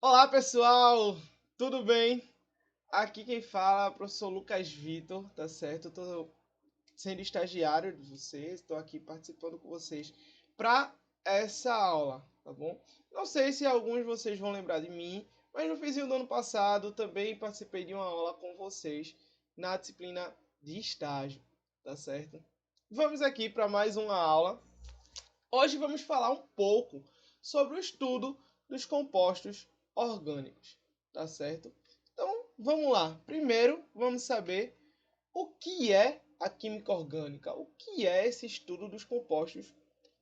Olá pessoal, tudo bem? Aqui quem fala é o professor Lucas Vitor, tá certo? Eu tô sendo estagiário de vocês, estou aqui participando com vocês para essa aula, tá bom? Não sei se alguns de vocês vão lembrar de mim, mas no finzinho do ano passado também participei de uma aula com vocês na disciplina de estágio, tá certo? Vamos aqui para mais uma aula. Hoje vamos falar um pouco sobre o estudo dos compostos orgânicos, tá certo? Então, vamos lá. Primeiro, vamos saber o que é a química orgânica, o que é esse estudo dos compostos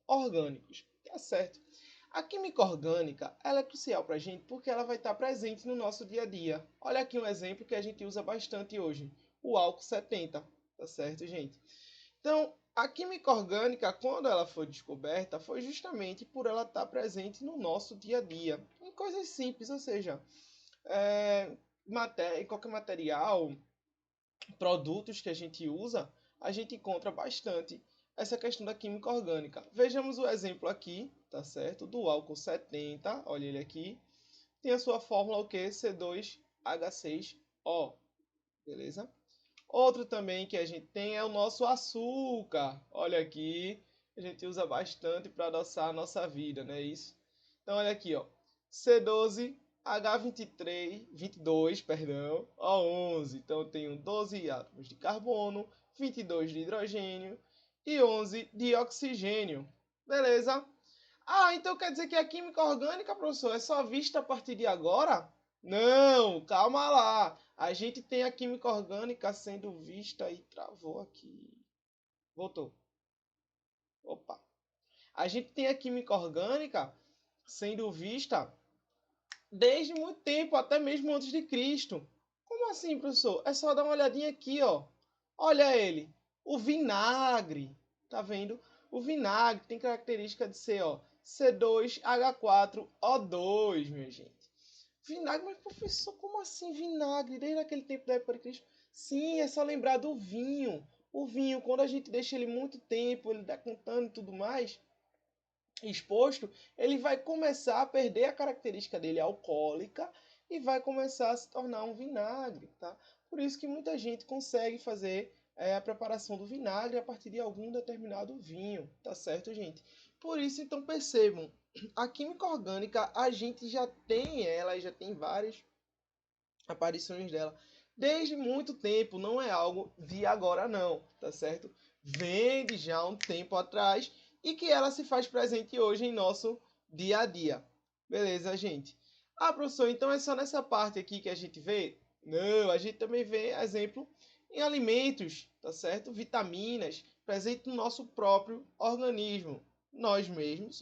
orgânicos, tá certo? A química orgânica, ela é crucial para a gente porque ela vai estar presente no nosso dia a dia. Olha aqui um exemplo que a gente usa bastante hoje, o álcool 70, tá certo, gente? Então, a química orgânica, quando ela foi descoberta, foi justamente por ela estar presente no nosso dia a dia, em coisas simples, ou seja, em qualquer material, produtos que a gente usa, a gente encontra bastante essa questão da química orgânica. Vejamos o exemplo aqui, tá certo? Do álcool 70, olha ele aqui, tem a sua fórmula o que? C2H6O, beleza? Outro também que a gente tem é o nosso açúcar. Olha aqui, a gente usa bastante para adoçar a nossa vida, não é isso? Então olha aqui, ó. C12H23, 22, perdão, O11. Então eu tenho 12 átomos de carbono, 22 de hidrogênio e 11 de oxigênio. Beleza? Ah, então quer dizer que a química orgânica, professor, é só vista a partir de agora? Não, calma lá. A gente tem a química orgânica sendo vista e travou aqui. Voltou. Opa. A gente tem a química orgânica sendo vista desde muito tempo, até mesmo antes de Cristo. Como assim, professor? É só dar uma olhadinha aqui, ó. Olha ele. O vinagre. Tá vendo? O vinagre tem característica de ser, ó, C2H4O2, minha gente. Vinagre, mas professor, como assim vinagre? Desde aquele tempo da época de Cristo? Sim, é só lembrar do vinho. O vinho, quando a gente deixa ele muito tempo, ele decantando e tudo mais, exposto, ele vai começar a perder a característica dele alcoólica e vai começar a se tornar um vinagre, tá? Por isso que muita gente consegue fazer a preparação do vinagre a partir de algum determinado vinho, tá certo, gente? Por isso, então, percebam, a química orgânica, a gente já tem ela, já tem várias aparições dela desde muito tempo, não é algo de agora não, tá certo? Vem de já um tempo atrás e que ela se faz presente hoje em nosso dia a dia. Beleza, gente? Ah, professor, então é só nessa parte aqui que a gente vê? Não, a gente também vê exemplo em alimentos, tá certo? Vitaminas presentes no nosso próprio organismo. Nós mesmos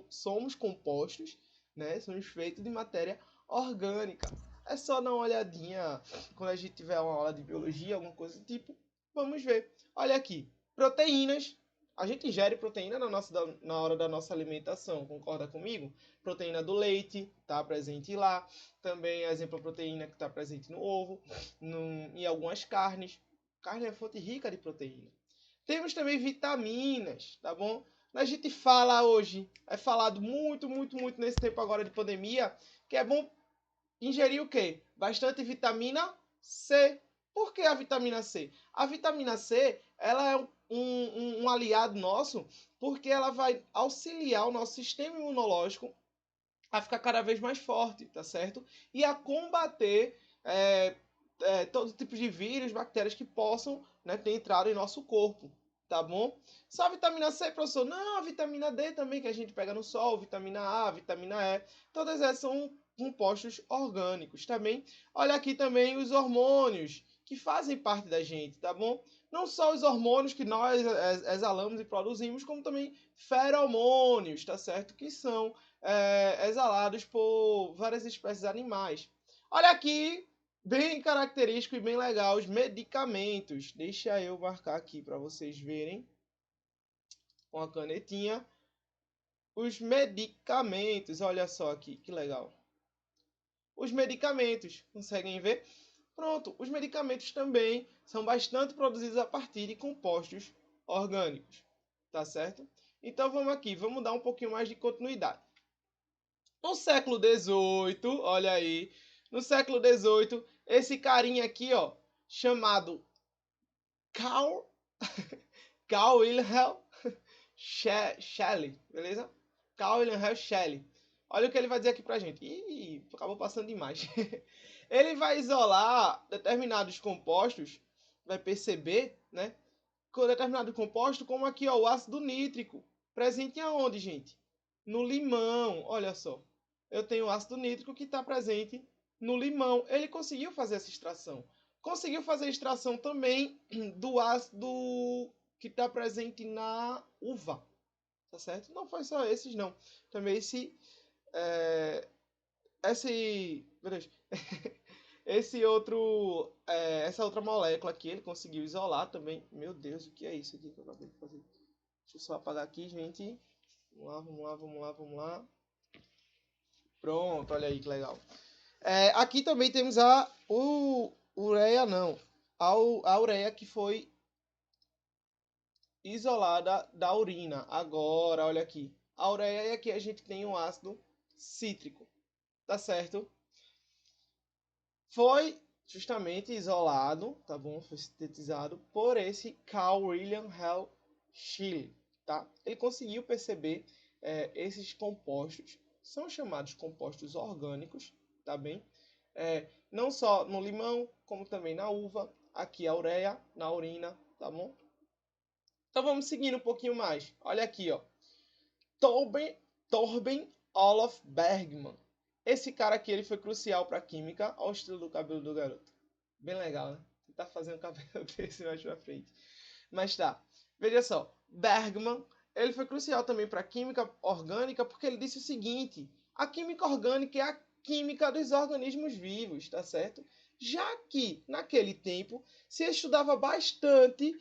somos compostos, né? Somos feitos de matéria orgânica. É só dar uma olhadinha quando a gente tiver uma aula de biologia, alguma coisa do tipo. Vamos ver. Olha aqui. Proteínas. A gente ingere proteína na hora da nossa alimentação, concorda comigo? Proteína do leite está presente lá. Também, exemplo, a proteína que está presente no ovo, em algumas carnes. Carne é fonte rica de proteína. Temos também vitaminas, tá bom? A gente fala hoje, é falado muito, muito, muito nesse tempo agora de pandemia, que é bom ingerir o quê? Bastante vitamina C. Por que a vitamina C? A vitamina C ela é um aliado nosso porque ela vai auxiliar o nosso sistema imunológico a ficar cada vez mais forte, tá certo? E a combater todo tipo de vírus, bactérias que possam, né, ter entrado em nosso corpo, tá bom? Só a vitamina C, professor? Não, a vitamina D também que a gente pega no sol, vitamina A, vitamina E, todas essas são compostos orgânicos, tá bem? Olha aqui também os hormônios que fazem parte da gente, tá bom? Não só os hormônios que nós exalamos e produzimos, como também feromônios, tá certo? Que são exalados por várias espécies animais. Olha aqui, bem característico e bem legal, os medicamentos. Deixa eu marcar aqui para vocês verem com a canetinha. Os medicamentos, olha só aqui, que legal. Os medicamentos, conseguem ver? Pronto, os medicamentos também são bastante produzidos a partir de compostos orgânicos, tá certo? Então vamos aqui, vamos dar um pouquinho mais de continuidade. No século XVIII, olha aí, no século XVIII, esse carinha aqui, ó, chamado Carl, Carl Wilhelm Scheele, beleza? Carl Wilhelm Scheele. Olha o que ele vai dizer aqui pra gente. Ih, acabou passando demais. Ele vai isolar determinados compostos, vai perceber, né? Com determinado composto, como aqui, ó, o ácido nítrico. Presente aonde, gente? No limão, olha só. Eu tenho o ácido nítrico que está presente no limão. Ele conseguiu fazer essa extração. Conseguiu fazer a extração também do ácido que está presente na uva. Tá certo? Não foi só esses, não. Também esse outro, essa outra molécula aqui, ele conseguiu isolar também. Meu Deus, o que é isso aqui que eu acabei de fazer? Deixa eu só apagar aqui, gente. Vamos lá, vamos lá, vamos lá, vamos lá. Pronto, olha aí que legal. Aqui também temos a ureia, não. A ureia que foi isolada da urina. Agora, olha aqui. A ureia e aqui a gente tem um ácido cítrico. Tá certo? Foi justamente isolado, tá bom? Foi sintetizado por esse Carl Wilhelm Scheele, tá? Ele conseguiu perceber esses compostos, são chamados compostos orgânicos, tá bem? Não só no limão, como também na uva, aqui a ureia, na urina, tá bom? Então vamos seguindo um pouquinho mais. Olha aqui, ó. Torben Olof Bergman. Esse cara aqui ele foi crucial para a química. Olha o estilo do cabelo do garoto. Bem legal, né? Ele tá fazendo o cabelo desse mais pra frente. Mas tá. Veja só. Bergman, ele foi crucial também para a química orgânica porque ele disse o seguinte. A química orgânica é a química dos organismos vivos, tá certo? Já que, naquele tempo, se estudava bastante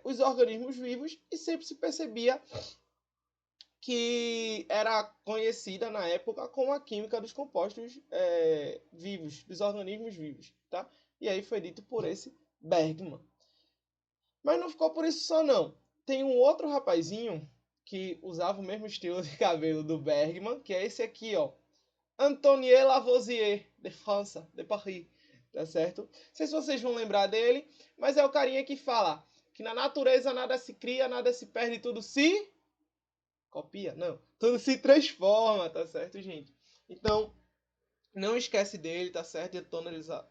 os organismos vivos e sempre se percebia que era conhecida na época como a química dos compostos vivos, dos organismos vivos, tá? E aí foi dito por esse Bergman. Mas não ficou por isso só não. Tem um outro rapazinho que usava o mesmo estilo de cabelo do Bergman, que é esse aqui, ó. Antoine Lavoisier, de França, de Paris, tá certo? Não sei se vocês vão lembrar dele, mas é o carinha que fala que na natureza nada se cria, nada se perde, tudo se copia? Não. Tudo se transforma, tá certo, gente? Então, não esquece dele, tá certo?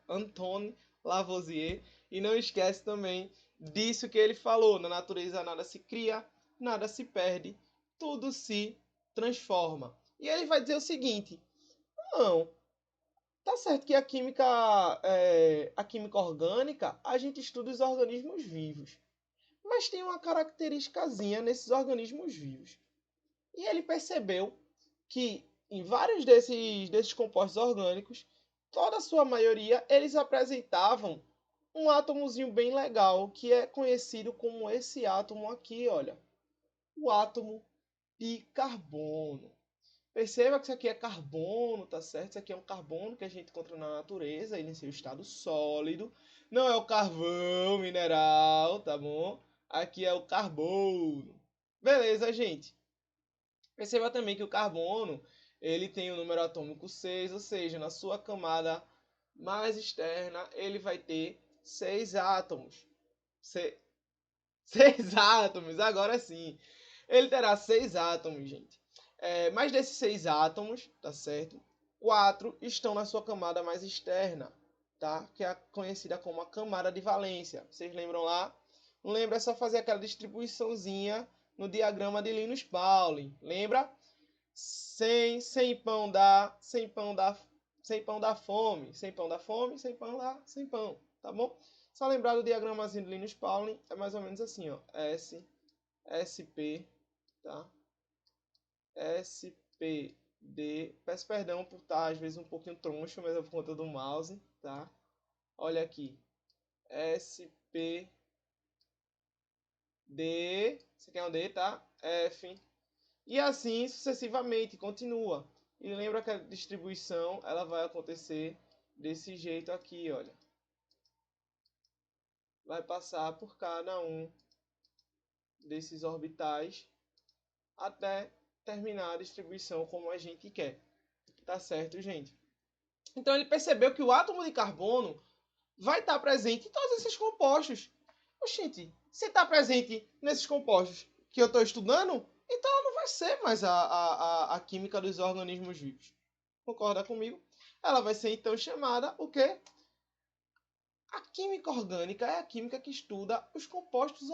Antoine Lavoisier. E não esquece também disso que ele falou. Na natureza nada se cria, nada se perde, tudo se transforma. E ele vai dizer o seguinte: não, tá certo que a química orgânica, a gente estuda os organismos vivos. Mas tem uma característicazinha nesses organismos vivos. E ele percebeu que em vários desses compostos orgânicos, toda a sua maioria, eles apresentavam um átomozinho bem legal, que é conhecido como esse átomo aqui, olha. O átomo de carbono. Perceba que isso aqui é carbono, tá certo? Isso aqui é um carbono que a gente encontra na natureza, ele em seu estado sólido. Não é o carvão mineral, tá bom? Aqui é o carbono. Beleza, gente? Perceba também que o carbono ele tem o número atômico 6, ou seja, na sua camada mais externa ele vai ter 6 átomos. 6 átomos, agora sim. Ele terá 6 átomos, gente. Mas desses 6 átomos, tá certo? 4 estão na sua camada mais externa, tá? Que é conhecida como a camada de valência. Vocês lembram lá? Não lembra? É só fazer aquela distribuiçãozinha no diagrama de Linus Pauling. Lembra? Sem pão dá, sem pão dá fome, sem pão dá fome, sem pão dá, sem pão, tá bom? Só lembrar do diagramazinho de Linus Pauling, é mais ou menos assim, ó, S, SP, tá? SP, D, peço perdão por estar às vezes um pouquinho troncho, mas é por conta do mouse, tá? Olha aqui, SP, D, você quer um D, tá? F, e assim sucessivamente, continua. E lembra que a distribuição ela vai acontecer desse jeito aqui, olha. Vai passar por cada um desses orbitais até terminar a distribuição como a gente quer. Tá certo, gente? Então ele percebeu que o átomo de carbono vai estar presente em todos esses compostos. Oxente, se está presente nesses compostos que eu estou estudando, então ela não vai ser mais a química dos organismos vivos. Concorda comigo? Ela vai ser então chamada o quê? A química orgânica é a química que estuda os compostos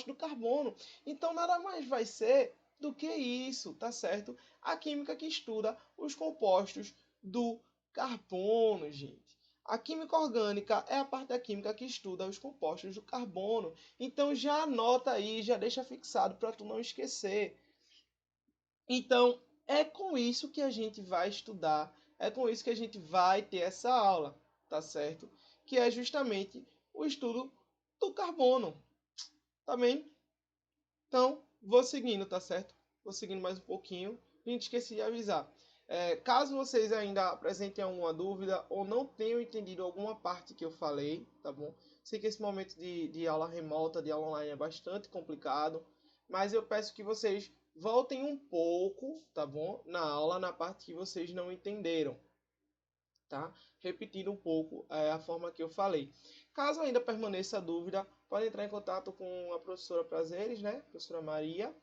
do carbono. Então nada mais vai ser do que isso, tá certo? A química que estuda os compostos do carbono, gente. A química orgânica é a parte da química que estuda os compostos do carbono. Então já anota aí, já deixa fixado para tu não esquecer. Então é com isso que a gente vai estudar, é com isso que a gente vai ter essa aula, tá certo? Que é justamente o estudo do carbono, tá bem? Então, vou seguindo, tá certo? Vou seguindo mais um pouquinho. Gente, esqueci de avisar. Caso vocês ainda apresentem alguma dúvida ou não tenham entendido alguma parte que eu falei, tá bom? Sei que esse momento de aula remota, de aula online é bastante complicado, mas eu peço que vocês voltem um pouco, tá bom? Na aula, na parte que vocês não entenderam, tá? Repetindo um pouco a forma que eu falei. Caso ainda permaneça dúvida, pode entrar em contato com a professora Prazeres, né? Professora Maria.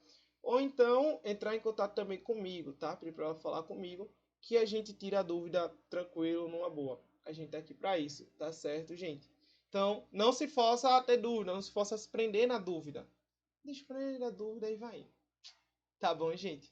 Ou então entrar em contato também comigo, tá? Pedir para ela falar comigo, que a gente tira a dúvida tranquilo, numa boa. A gente tá aqui para isso, tá certo, gente? Então, não se força a ter dúvida, não se força a se prender na dúvida. Desprende a dúvida e vai. Tá bom, gente?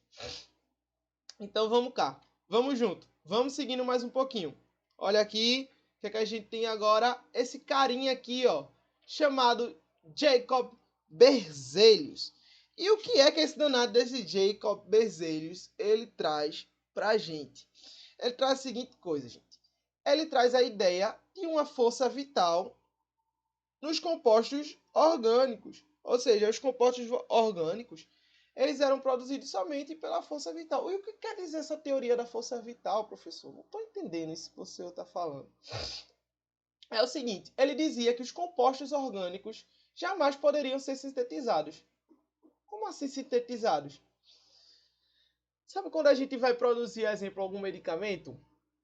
Então vamos cá. Vamos junto. Vamos seguindo mais um pouquinho. Olha aqui, o que é que a gente tem agora? Esse carinha aqui, ó, chamado Jacob Berzelius. E o que é que esse danado desse Jacob Berzelius ele traz pra gente? Ele traz a seguinte coisa, gente. Ele traz a ideia de uma força vital nos compostos orgânicos. Ou seja, os compostos orgânicos, eles eram produzidos somente pela força vital. E o que quer dizer essa teoria da força vital, professor? Não estou entendendo isso que você está falando. É o seguinte, ele dizia que os compostos orgânicos jamais poderiam ser sintetizados. Como assim sintetizados? Sabe quando a gente vai produzir, exemplo, algum medicamento?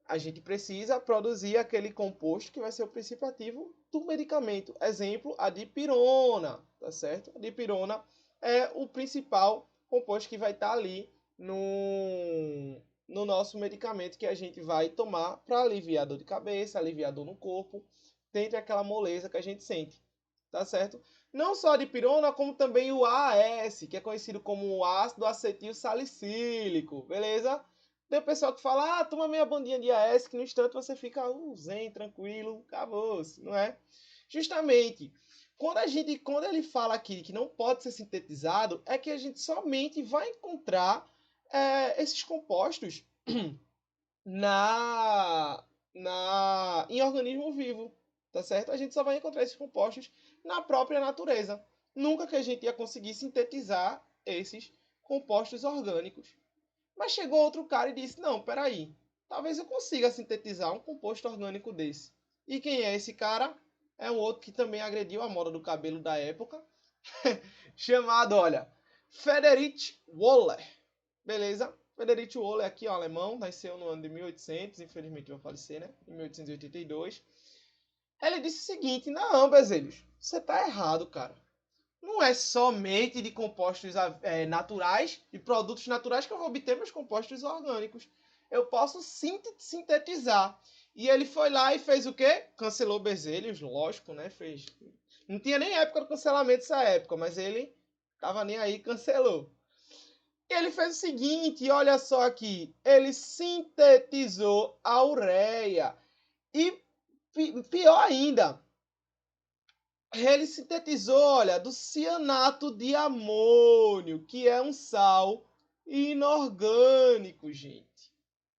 A gente precisa produzir aquele composto que vai ser o princípio ativo do medicamento. Exemplo, a dipirona, tá certo? A dipirona é o principal composto que vai estar ali no nosso medicamento que a gente vai tomar para aliviar a dor de cabeça, aliviar a dor no corpo, dentre aquela moleza que a gente sente, tá certo? Não só a dipirona, como também o AS, que é conhecido como o ácido acetil salicílico, beleza? Tem o pessoal que fala, toma meia bandinha de AS, que no instante você fica zen, tranquilo, acabou-se, não é? Justamente, quando ele fala aqui que não pode ser sintetizado, é que a gente somente vai encontrar esses compostos em organismo vivo, tá certo? A gente só vai encontrar esses compostos na própria natureza. Nunca que a gente ia conseguir sintetizar esses compostos orgânicos. Mas chegou outro cara e disse, não, peraí, talvez eu consiga sintetizar um composto orgânico desse. E quem é esse cara? É um outro que também agrediu a moda do cabelo da época, chamado, olha, Friedrich Wöhler. Beleza? Friedrich Wöhler aqui, ó, alemão, nasceu no ano de 1800, infelizmente vai falecer, né? Em 1882. Ele disse o seguinte, não, Berzelius, você tá errado, cara. Não é somente de compostos naturais, de produtos naturais que eu vou obter meus compostos orgânicos. Eu posso sintetizar. E ele foi lá e fez o quê? Cancelou Berzelius, lógico, né? Não tinha nem época do cancelamento essa época, mas ele tava nem aí, cancelou. E ele fez o seguinte, olha só aqui, ele sintetizou a ureia. E pior ainda, ele sintetizou, olha, do cianato de amônio, que é um sal inorgânico, gente.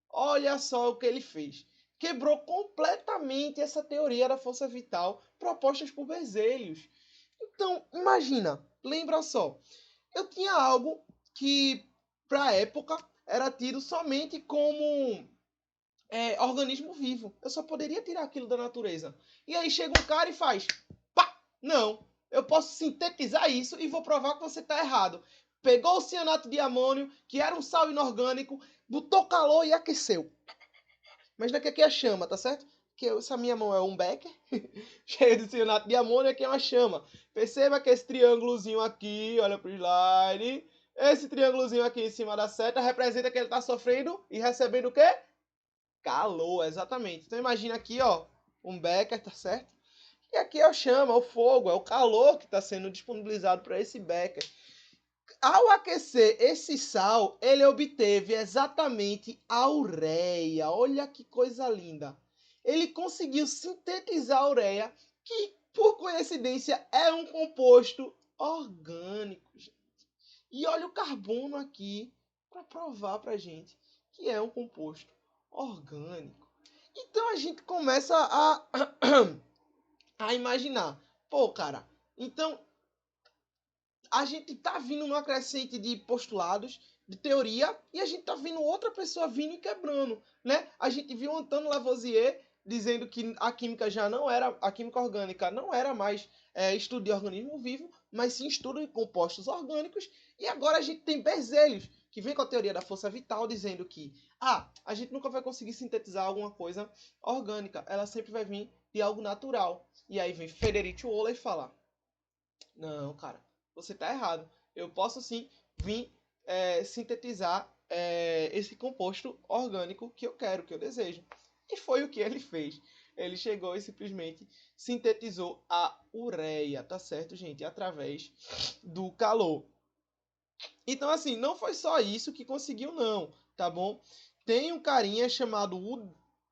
Olha só o que ele fez. Quebrou completamente essa teoria da força vital proposta por Berzelius. Então, imagina, lembra só, eu tinha algo que, para a época, era tido somente como organismo vivo. Eu só poderia tirar aquilo da natureza. E aí chega um cara e faz... Pá! Não, eu posso sintetizar isso e vou provar que você está errado. Pegou o cianato de amônio, que era um sal inorgânico, botou calor e aqueceu. Imagina que aqui é a chama, tá certo? Que essa minha mão é um becker, cheio de cianato de amônia, aqui é uma chama. Perceba que esse triângulozinho aqui, olha pro slide, esse triângulozinho aqui em cima da seta representa que ele está sofrendo e recebendo o quê? Calor, exatamente. Então imagina aqui, ó, um becker, tá certo? E aqui é a chama, o fogo, é o calor que está sendo disponibilizado para esse becker. Ao aquecer esse sal, ele obteve exatamente a ureia. Olha que coisa linda. Ele conseguiu sintetizar a ureia, que, por coincidência, é um composto orgânico, gente. E olha o carbono aqui para provar para a gente que é um composto orgânico. Então a gente começa a imaginar. Pô, cara, então a gente tá vindo numa crescente de postulados, de teoria, e a gente tá vendo outra pessoa vindo e quebrando, né? A gente viu Antônio Lavoisier dizendo que a química já não era, a química orgânica não era mais estudo de organismo vivo, mas sim estudo de compostos orgânicos, e agora a gente tem Berzelius, que vem com a teoria da força vital, dizendo que a gente nunca vai conseguir sintetizar alguma coisa orgânica, ela sempre vai vir de algo natural. E aí vem Frederic Waller e fala, não, cara, você está errado. Eu posso sim vir sintetizar esse composto orgânico que eu quero, que eu desejo. E foi o que ele fez. Ele chegou e simplesmente sintetizou a ureia, tá certo, gente? Através do calor. Então, assim, não foi só isso que conseguiu, não, tá bom? Tem um carinha chamado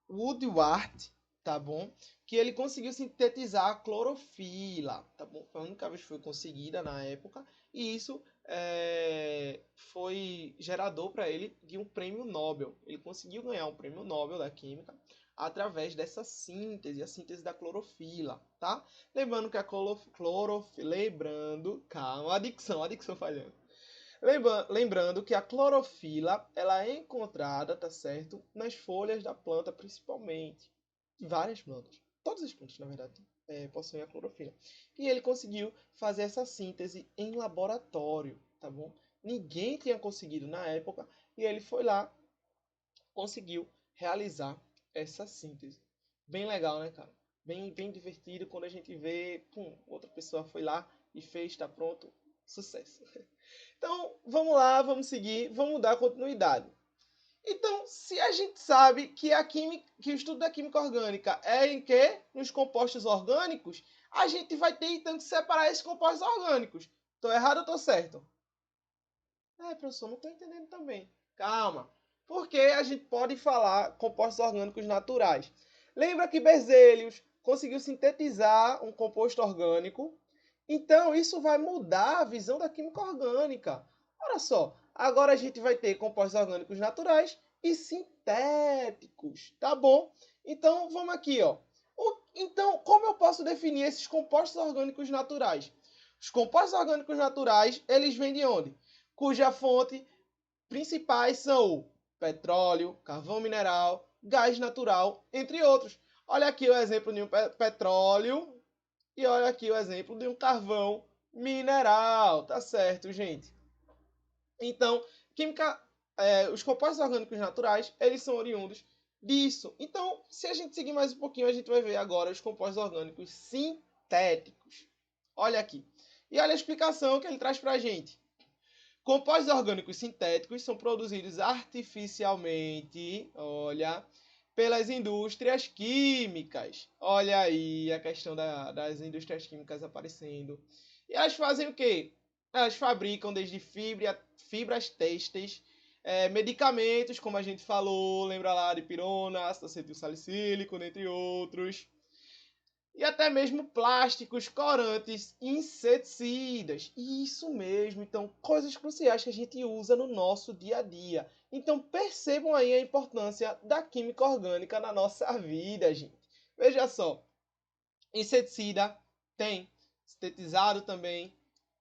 Woodward, tá bom? Que ele conseguiu sintetizar a clorofila, tá bom? Foi a única vez que foi conseguida na época, e isso foi gerador para ele de um prêmio Nobel. Ele conseguiu ganhar um prêmio Nobel da Química através dessa síntese, a síntese da clorofila, tá? Lembrando que a clorofila, calma, a dicção falhando. Lembrando que a clorofila ela é encontrada, tá certo, nas folhas da planta principalmente. Várias plantas. Todas as plantas, na verdade, possuem a clorofila. E ele conseguiu fazer essa síntese em laboratório, tá bom? Ninguém tinha conseguido na época e ele foi lá, conseguiu realizar essa síntese. Bem legal, né, cara? Bem divertido quando a gente vê, outra pessoa foi lá e fez, tá pronto, sucesso. Então, vamos lá, vamos seguir, vamos dar continuidade. Então, se a gente sabe que que o estudo da química orgânica é em quê? Nos compostos orgânicos, a gente vai ter então que separar esses compostos orgânicos. Tô errado ou tô certo? Professor, não tô entendendo também. Calma. Porque a gente pode falar compostos orgânicos naturais. Lembra que Berzelius conseguiu sintetizar um composto orgânico. Então, isso vai mudar a visão da química orgânica. Olha só, agora a gente vai ter compostos orgânicos naturais e sintéticos, tá bom? Então, vamos aqui, ó. Então, como eu posso definir esses compostos orgânicos naturais? Os compostos orgânicos naturais, eles vêm de onde? Cuja fonte principais são o petróleo, carvão mineral, gás natural, entre outros. Olha aqui o exemplo de um petróleo e olha aqui o exemplo de um carvão mineral, tá certo, gente? Então, química, os compostos orgânicos naturais, eles são oriundos disso. Então, se a gente seguir mais um pouquinho, a gente vai ver agora os compostos orgânicos sintéticos. Olha aqui. E olha a explicação que ele traz pra gente. Compostos orgânicos sintéticos são produzidos artificialmente, olha, pelas indústrias químicas. Olha aí a questão das indústrias químicas aparecendo. E elas fazem o quê? Elas fabricam desde fibras têxteis, medicamentos, como a gente falou, lembra lá de pirona, ácido acetil salicílico, entre outros. E até mesmo plásticos, corantes, inseticidas. Isso mesmo, então, coisas cruciais que a gente usa no nosso dia a dia. Então, percebam aí a importância da química orgânica na nossa vida, gente. Veja só, inseticida tem, sintetizado também,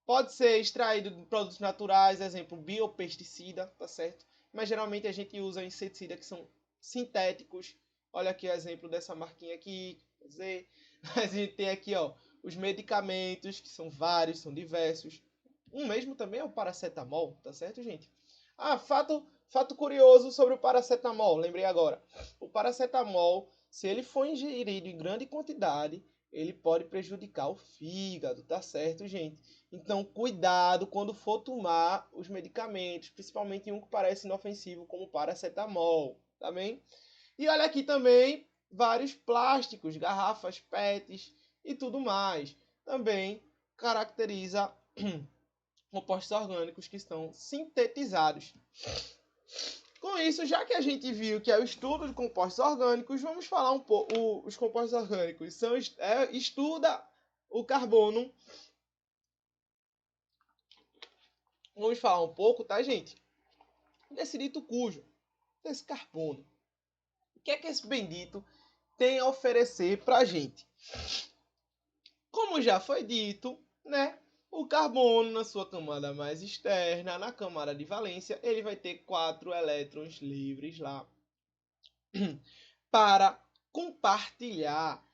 pode ser extraído de produtos naturais, exemplo, biopesticida, tá certo? Mas geralmente a gente usa inseticida que são sintéticos. Olha aqui o exemplo dessa marquinha aqui, quer dizer, a gente tem aqui, ó, os medicamentos, que são vários, são diversos. Um mesmo também é o paracetamol, tá certo, gente? Fato curioso sobre o paracetamol, lembrei agora. O paracetamol, se ele for ingerido em grande quantidade, ele pode prejudicar o fígado, tá certo, gente? Então, cuidado quando for tomar os medicamentos, principalmente um que parece inofensivo, como o paracetamol, tá bem? E olha aqui também vários plásticos, garrafas PETs e tudo mais. Também caracteriza compostos orgânicos que estão sintetizados. Com isso, já que a gente viu que é o estudo de compostos orgânicos, vamos falar um pouco. Os compostos orgânicos estuda o carbono. Vamos falar um pouco, tá, gente? Desse dito cujo, desse carbono. O que é que esse bendito tem a oferecer pra gente? Como já foi dito, né? O carbono, na sua camada mais externa, na camada de valência, ele vai ter 4 elétrons livres lá para compartilhar.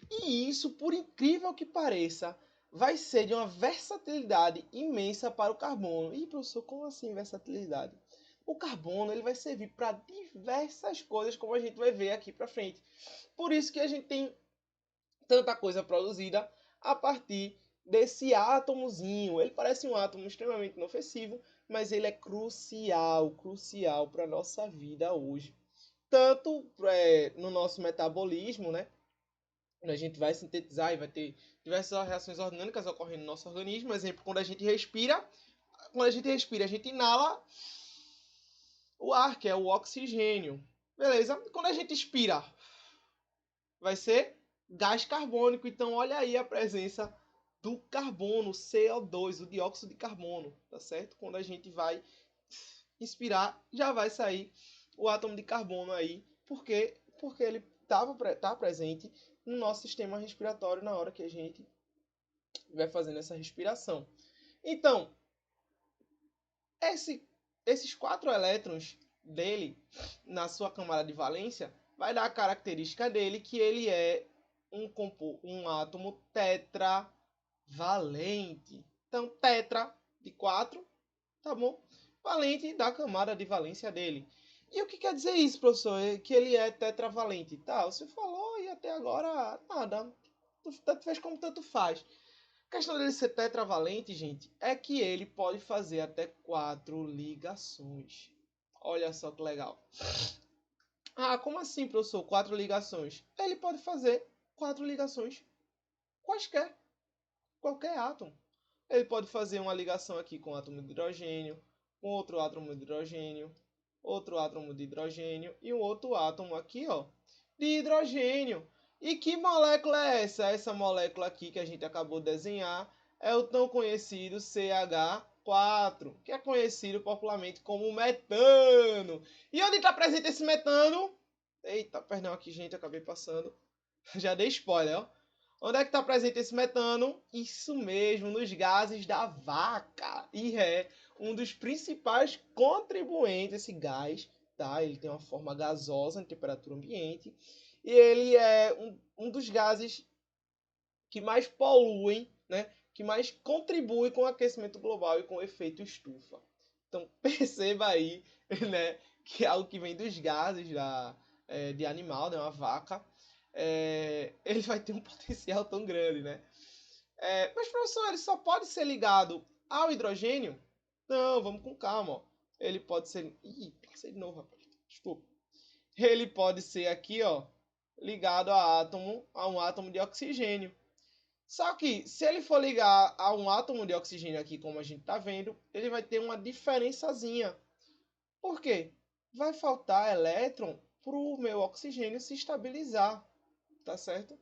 E isso, por incrível que pareça, vai ser de uma versatilidade imensa para o carbono. E, professor, como assim versatilidade? O carbono ele vai servir para diversas coisas, como a gente vai ver aqui para frente. Por isso que a gente tem tanta coisa produzida a partir desse átomozinho. Ele parece um átomo extremamente inofensivo, mas ele é crucial para a nossa vida hoje. Tanto no nosso metabolismo, né? A gente vai sintetizar e vai ter diversas reações orgânicas ocorrendo no nosso organismo. Por exemplo, quando a gente respira, a gente inala o ar, que é o oxigênio. Beleza? Quando a gente expira, vai ser gás carbônico. Então, olha aí a presença do carbono, CO2, o dióxido de carbono, tá certo? Quando a gente vai inspirar, já vai sair o átomo de carbono aí, porque ele tá presente no nosso sistema respiratório na hora que a gente vai fazendo essa respiração. Então, esses 4 elétrons dele na sua camada de valência vai dar a característica dele que ele é um átomo tetravalente. Então, tetra de 4, tá bom? Valente da camada de valência dele. E o que quer dizer isso, professor? Que ele é tetravalente. Tá, você falou e até agora nada. Tanto fez como tanto faz. A questão dele ser tetravalente, gente, é que ele pode fazer até 4 ligações. Olha só que legal. Ah, como assim, professor? 4 ligações? Ele pode fazer 4 ligações quaisquer, qualquer átomo. Ele pode fazer uma ligação aqui com o átomo de hidrogênio, com outro átomo de hidrogênio, outro átomo de hidrogênio e um outro átomo aqui, ó, de hidrogênio. E que molécula é essa? Essa molécula aqui que a gente acabou de desenhar é o tão conhecido CH4, que é conhecido popularmente como metano. E onde está presente esse metano? Eita, perdão aqui, gente, acabei passando. Já dei spoiler, ó. Onde é que está presente esse metano? Isso mesmo, nos gases da vaca. E é um dos principais contribuintes, esse gás, tá? Ele tem uma forma gasosa em temperatura ambiente. E ele é um dos gases que mais poluem, né? Que mais contribui com o aquecimento global e com o efeito estufa. Então perceba aí, né? Que é algo que vem dos gases de animal, né? Uma vaca. Ele vai ter um potencial tão grande, né? Mas, professor, ele só pode ser ligado ao hidrogênio? Não, vamos com calma. Ó. Ele pode ser... Ih, passei de novo, rapaz. Desculpa. Ele pode ser aqui, ó, ligado a um átomo de oxigênio. Só que, se ele for ligar a um átomo de oxigênio aqui, como a gente está vendo, ele vai ter uma diferençazinha. Por quê? Vai faltar elétron para o meu oxigênio se estabilizar, tá certo?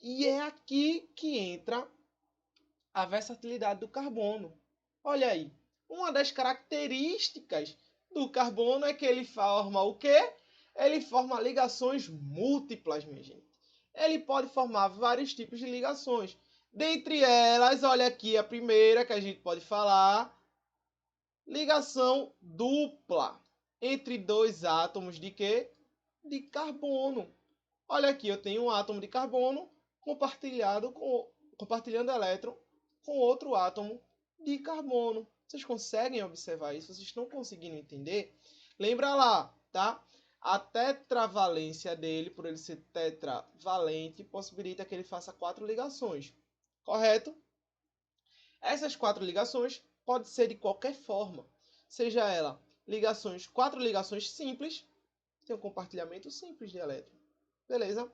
E é aqui que entra a versatilidade do carbono. Olha aí, uma das características do carbono é que ele forma o quê? Ele forma ligações múltiplas, minha gente. Ele pode formar vários tipos de ligações. Dentre elas, olha aqui a primeira que a gente pode falar, ligação dupla entre dois átomos de quê? De carbono. Olha aqui, eu tenho um átomo de carbono compartilhando elétron com outro átomo de carbono. Vocês conseguem observar isso? Vocês estão conseguindo entender? Lembra lá, tá? A tetravalência dele, por ele ser tetravalente, possibilita que ele faça 4 ligações, correto? Essas 4 ligações podem ser de qualquer forma, seja ela ligações, 4 ligações simples, tem um compartilhamento simples de elétron, beleza?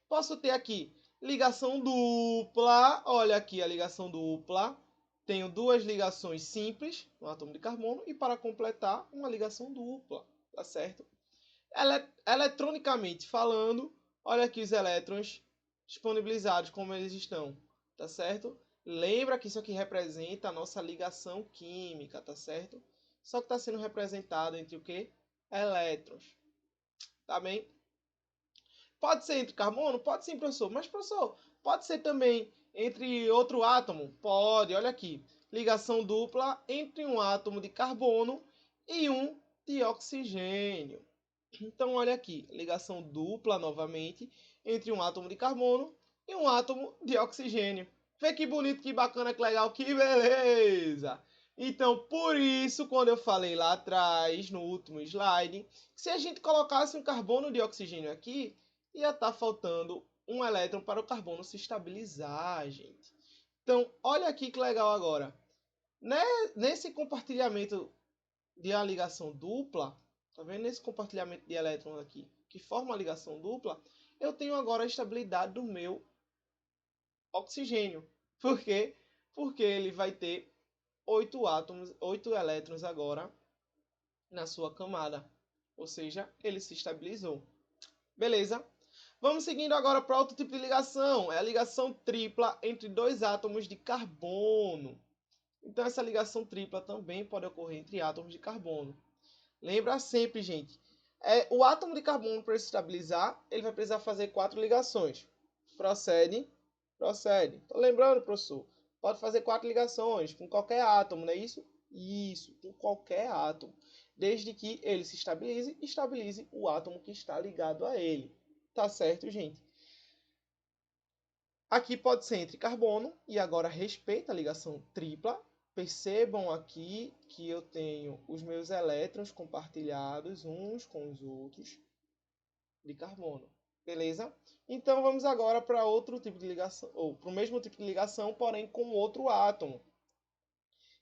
Posso ter aqui ligação dupla, olha aqui a ligação dupla, tenho 2 ligações simples no átomo de carbono e para completar uma ligação dupla, tá certo? Eletronicamente falando, olha aqui os elétrons disponibilizados, como eles estão, tá certo? Lembra que isso aqui representa a nossa ligação química, tá certo? Só que está sendo representado entre o quê? Elétrons, tá bem? Pode ser entre carbono? Pode sim, professor. Mas, professor, pode ser também entre outro átomo? Pode, olha aqui. Ligação dupla entre um átomo de carbono e um de oxigênio. Então, olha aqui, ligação dupla novamente entre um átomo de carbono e um átomo de oxigênio. Vê que bonito, que bacana, que legal, que beleza! Então, por isso, quando eu falei lá atrás, no último slide, se a gente colocasse um carbono de oxigênio aqui, ia estar faltando um elétron para o carbono se estabilizar, gente. Então, olha aqui que legal agora. Nesse compartilhamento de uma ligação dupla, tá vendo? Nesse compartilhamento de elétrons aqui, que forma a ligação dupla, eu tenho agora a estabilidade do meu oxigênio. Por quê? Porque ele vai ter 8 elétrons agora na sua camada. Ou seja, ele se estabilizou. Beleza? Vamos seguindo agora para outro tipo de ligação. É a ligação tripla entre 2 átomos de carbono. Então, essa ligação tripla também pode ocorrer entre átomos de carbono. Lembra sempre, gente. O átomo de carbono, para se estabilizar, ele vai precisar fazer 4 ligações. Procede. Tô lembrando, professor. Pode fazer 4 ligações com qualquer átomo, não é isso? Isso, com qualquer átomo. Desde que ele se estabilize, estabilize o átomo que está ligado a ele. Tá certo, gente? Aqui pode ser entre carbono, e agora respeita a ligação tripla. Percebam aqui que eu tenho os meus elétrons compartilhados uns com os outros de carbono. Beleza? Então vamos agora para outro tipo de ligação, ou para o mesmo tipo de ligação, porém com outro átomo,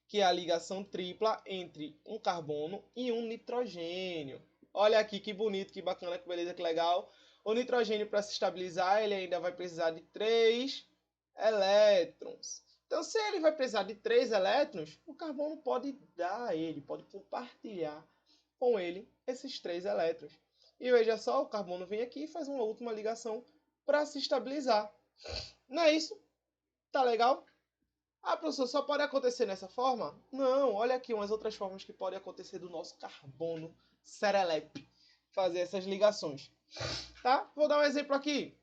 que é a ligação tripla entre um carbono e um nitrogênio. Olha aqui que bonito, que bacana, que beleza, que legal. O nitrogênio, para se estabilizar, ele ainda vai precisar de 3 elétrons. Então, se ele vai precisar de 3 elétrons, o carbono pode dar a ele, pode compartilhar com ele esses 3 elétrons. E veja só, o carbono vem aqui e faz uma última ligação para se estabilizar. Não é isso? Tá legal? Ah, professor, só pode acontecer nessa forma? Não, olha aqui umas outras formas que podem acontecer do nosso carbono serelepe fazer essas ligações. Tá? Vou dar um exemplo aqui.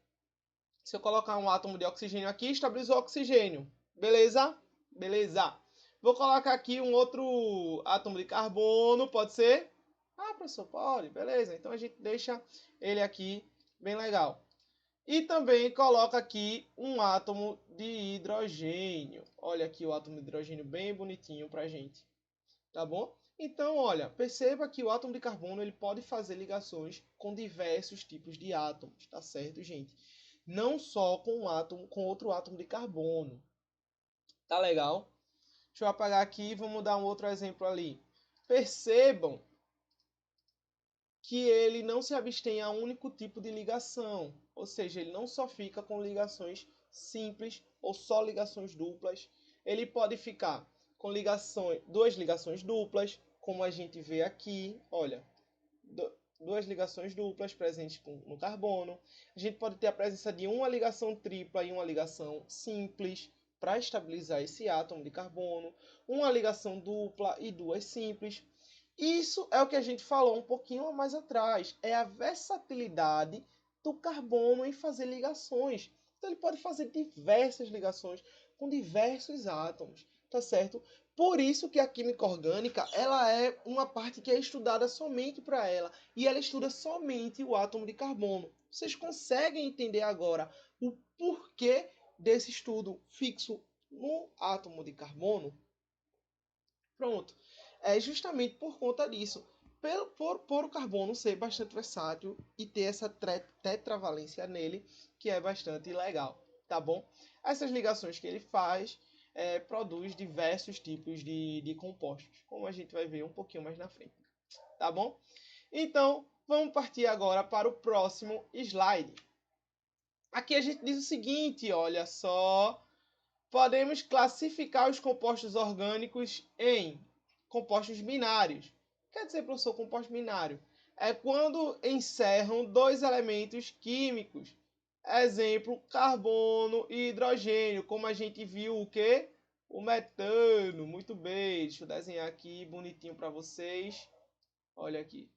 Se eu colocar um átomo de oxigênio aqui, estabilizou o oxigênio. Beleza? Beleza. Vou colocar aqui um outro átomo de carbono, pode ser? Ah, professor, pode. Beleza. Então a gente deixa ele aqui bem legal. E também coloca aqui um átomo de hidrogênio. Olha aqui o átomo de hidrogênio bem bonitinho pra gente. Tá bom? Então, olha, perceba que o átomo de carbono ele pode fazer ligações com diversos tipos de átomos, tá certo, gente? Não só com um átomo, com outro átomo de carbono. Tá legal? Deixa eu apagar aqui e vamos dar um outro exemplo ali. Percebam que ele não se abstém a um único tipo de ligação, ou seja, ele não só fica com ligações simples ou só ligações duplas, ele pode ficar com duas ligações duplas, como a gente vê aqui, olha, duas ligações duplas presentes no carbono. A gente pode ter a presença de uma ligação tripla e uma ligação simples para estabilizar esse átomo de carbono, uma ligação dupla e duas simples. Isso é o que a gente falou um pouquinho mais atrás. É a versatilidade do carbono em fazer ligações. Então ele pode fazer diversas ligações com diversos átomos, tá certo? Por isso que a química orgânica, ela é uma parte que é estudada somente para ela. E ela estuda somente o átomo de carbono. Vocês conseguem entender agora o porquê desse estudo fixo no átomo de carbono? Pronto. É justamente por conta disso. por o carbono ser bastante versátil e ter essa tetravalência nele, que é bastante legal, tá bom? Essas ligações que ele faz produz diversos tipos de compostos, como a gente vai ver um pouquinho mais na frente, tá bom? Então, vamos partir agora para o próximo slide. Aqui a gente diz o seguinte, olha só, podemos classificar os compostos orgânicos em compostos binários. Quer dizer, professor, composto binário? É quando encerram dois elementos químicos. Exemplo, carbono e hidrogênio. Como a gente viu o quê? O metano. Muito bem. Deixa eu desenhar aqui bonitinho para vocês. Olha aqui.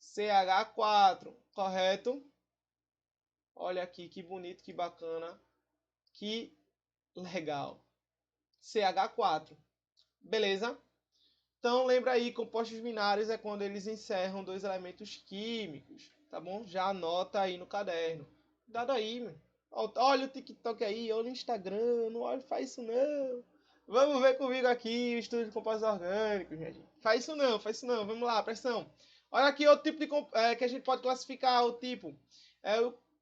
CH4, correto? Olha aqui, que bonito, que bacana. Que legal. CH4. Beleza? Então, lembra aí, compostos binários é quando eles encerram dois elementos químicos, tá bom? Já anota aí no caderno. Cuidado aí, meu. Olha o TikTok aí, olha o Instagram, não olha, faz isso não. Vamos ver comigo aqui o estudo de compostos orgânicos, minha gente. Faz isso não, vamos lá, pressão. Olha aqui o tipo de que a gente pode classificar o tipo.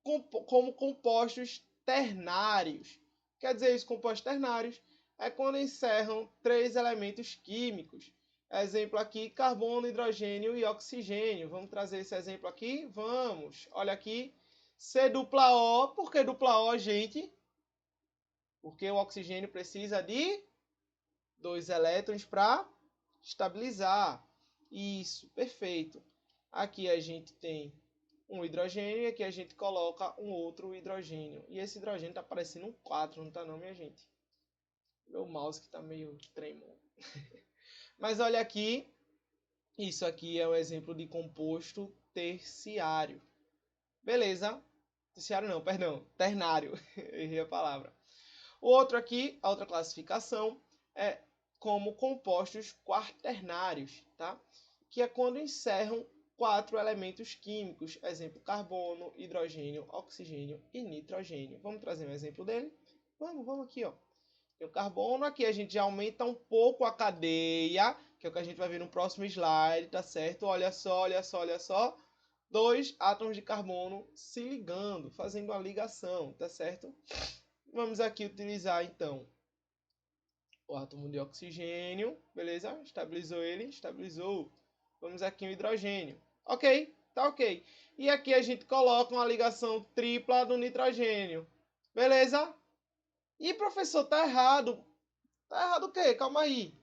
Como compostos ternários. Quer dizer, os compostos ternários é quando encerram três elementos químicos. Exemplo aqui, carbono, hidrogênio e oxigênio. Vamos trazer esse exemplo aqui? Vamos. Olha aqui. C dupla O. Por que dupla O, gente? Porque o oxigênio precisa de 2 elétrons para estabilizar. Isso, perfeito. Aqui a gente tem um hidrogênio e aqui a gente coloca um outro hidrogênio. E esse hidrogênio está parecendo um 4, não está não, minha gente? Meu mouse que está meio tremendo. Mas olha aqui, isso aqui é um exemplo de composto terciário. Beleza? Terciário não, perdão, ternário. Errei a palavra. O outro aqui, a outra classificação, é como compostos quaternários, tá? Que é quando encerram 4 elementos químicos, exemplo, carbono, hidrogênio, oxigênio e nitrogênio. Vamos trazer um exemplo dele? Vamos aqui, ó. Tem o carbono, aqui a gente já aumenta um pouco a cadeia, que é o que a gente vai ver no próximo slide, tá certo? Olha só, olha só, olha só. 2 átomos de carbono se ligando, fazendo uma ligação, tá certo? Vamos aqui utilizar, então, o átomo de oxigênio, beleza? Estabilizou ele, estabilizou. Vamos aqui o hidrogênio. Ok, tá ok. E aqui a gente coloca uma ligação tripla do nitrogênio. Beleza? E professor, tá errado. Tá errado o quê? Calma aí.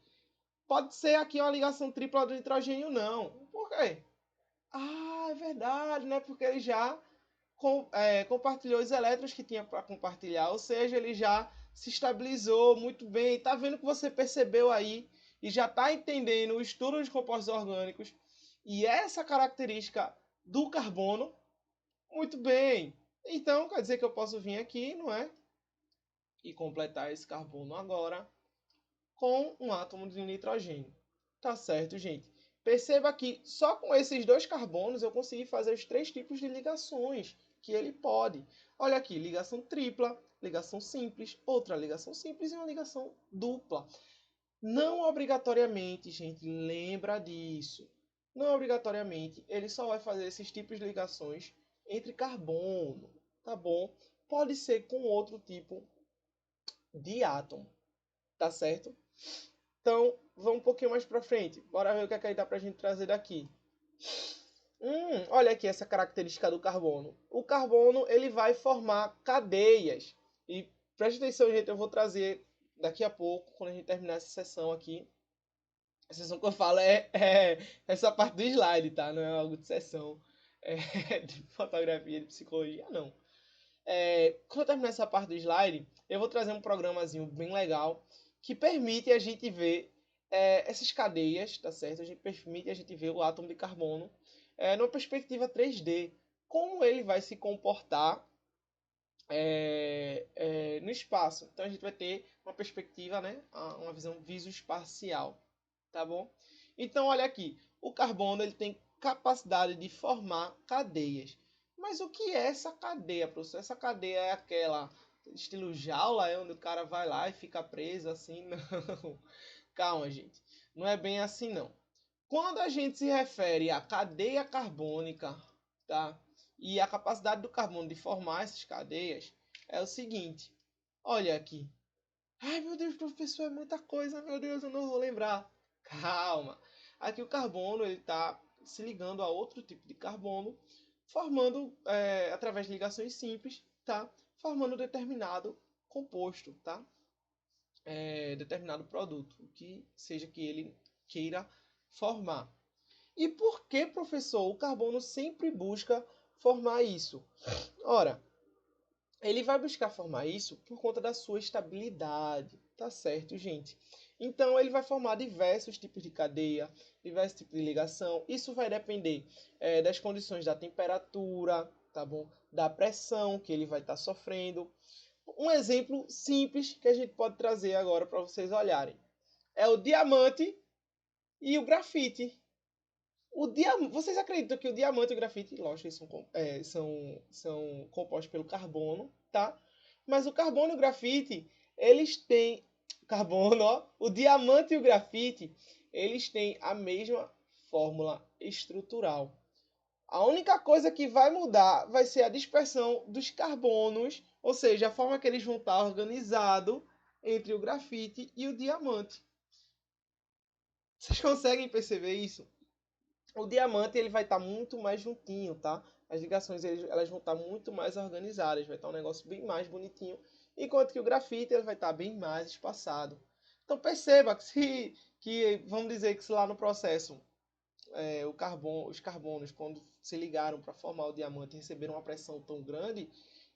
Pode ser aqui uma ligação tripla do nitrogênio, não. Por quê? Ah, é verdade, né? Porque ele já compartilhou os elétrons que tinha para compartilhar. Ou seja, ele já se estabilizou muito bem. Tá vendo que você percebeu aí e já está entendendo o estudo de compostos orgânicos e essa característica do carbono muito bem. Então, quer dizer que eu posso vir aqui, não é? E completar esse carbono agora com um átomo de nitrogênio. Tá certo, gente? Perceba que só com esses dois carbonos eu consegui fazer os 3 tipos de ligações que ele pode. Olha aqui, ligação tripla, ligação simples, outra ligação simples e uma ligação dupla. Não obrigatoriamente, gente, lembra disso. Não obrigatoriamente ele só vai fazer esses tipos de ligações entre carbono, tá bom? Pode ser com outro tipo de átomo, tá certo? Então, vamos um pouquinho mais para frente. Bora ver o que é que dá para a gente trazer daqui. Olha aqui essa característica do carbono. O carbono ele vai formar cadeias. E preste atenção, gente, eu vou trazer daqui a pouco, quando a gente terminar essa sessão aqui. A sessão que eu falo é essa parte do slide, tá? Não é algo de sessão de fotografia, de psicologia, não. Quando eu terminar essa parte do slide, eu vou trazer um programazinho bem legal que permite a gente ver essas cadeias, tá certo? Permite a gente ver o átomo de carbono numa perspectiva 3D. Como ele vai se comportar no espaço. Então a gente vai ter uma perspectiva, né? Uma visão visoespacial, tá bom? Então olha aqui, o carbono ele tem capacidade de formar cadeias. Mas o que é essa cadeia, professor? Essa cadeia é aquela estilo jaula, onde o cara vai lá e fica preso assim? Não. Calma, gente. Não é bem assim, não. Quando a gente se refere à cadeia carbônica, tá? E a capacidade do carbono de formar essas cadeias, é o seguinte. Olha aqui. Ai, meu Deus, professor, é muita coisa. Meu Deus, eu não vou lembrar. Calma. Aqui o carbono ele está se ligando a outro tipo de carbono, formando, através de ligações simples, tá? Formando determinado composto, tá? Determinado produto, o que seja que ele queira formar. E por que, professor, o carbono sempre busca formar isso? Ora, ele vai buscar formar isso por conta da sua estabilidade, tá certo, gente? Então, ele vai formar diversos tipos de cadeia, diversos tipos de ligação. Isso vai depender das condições da temperatura, tá bom? Da pressão que ele vai estar sofrendo. Um exemplo simples que a gente pode trazer agora para vocês olharem é o diamante e o grafite. Vocês acreditam que o diamante e o grafite, lógico, eles são compostos pelo carbono, tá? Mas o carbono e o grafite, eles têm... Carbono, ó. O diamante e o grafite, eles têm a mesma fórmula estrutural. A única coisa que vai mudar vai ser a dispersão dos carbonos, ou seja, a forma que eles vão estar organizados entre o grafite e o diamante. Vocês conseguem perceber isso? O diamante ele vai estar muito mais juntinho, tá? As ligações elas vão estar muito mais organizadas, vai estar um negócio bem mais bonitinho, enquanto que o grafite ele vai estar bem mais espaçado. Então perceba vamos dizer que se lá no processo os carbonos, quando se ligaram para formar o diamante, receberam uma pressão tão grande,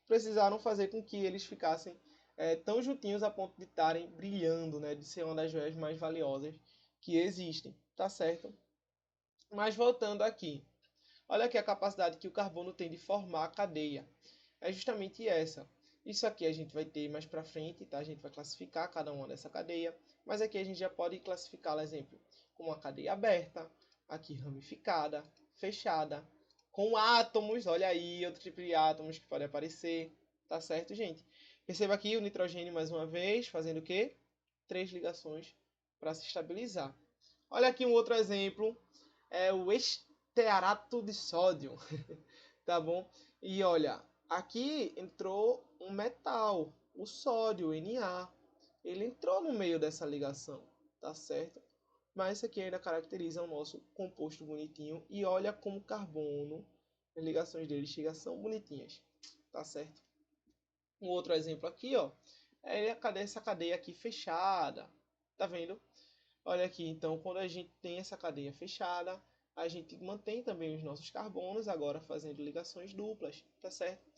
precisaram fazer com que eles ficassem tão juntinhos a ponto de estarem brilhando, né? De ser uma das joias mais valiosas que existem, tá certo? Mas voltando aqui, olha aqui a capacidade que o carbono tem de formar a cadeia. É justamente essa. Isso aqui a gente vai ter mais para frente, tá? A gente vai classificar cada uma dessa cadeia, mas aqui a gente já pode classificar, por exemplo, como uma cadeia aberta, aqui ramificada, fechada, com átomos, olha aí, outro tipo de átomos que pode aparecer, tá certo, gente? Perceba aqui o nitrogênio mais uma vez, fazendo o quê? 3 ligações para se estabilizar. Olha aqui um outro exemplo, é o estearato de sódio, tá bom? E olha, aqui entrou um metal, o sódio, o Na. Ele entrou no meio dessa ligação, tá certo? Mas isso aqui ainda caracteriza o nosso composto bonitinho. E olha como o carbono, as ligações dele chegam são bonitinhas, tá certo? Um outro exemplo aqui, ó, é essa cadeia aqui fechada, tá vendo? Olha aqui, então, quando a gente tem essa cadeia fechada, a gente mantém também os nossos carbonos, agora fazendo ligações duplas, tá certo?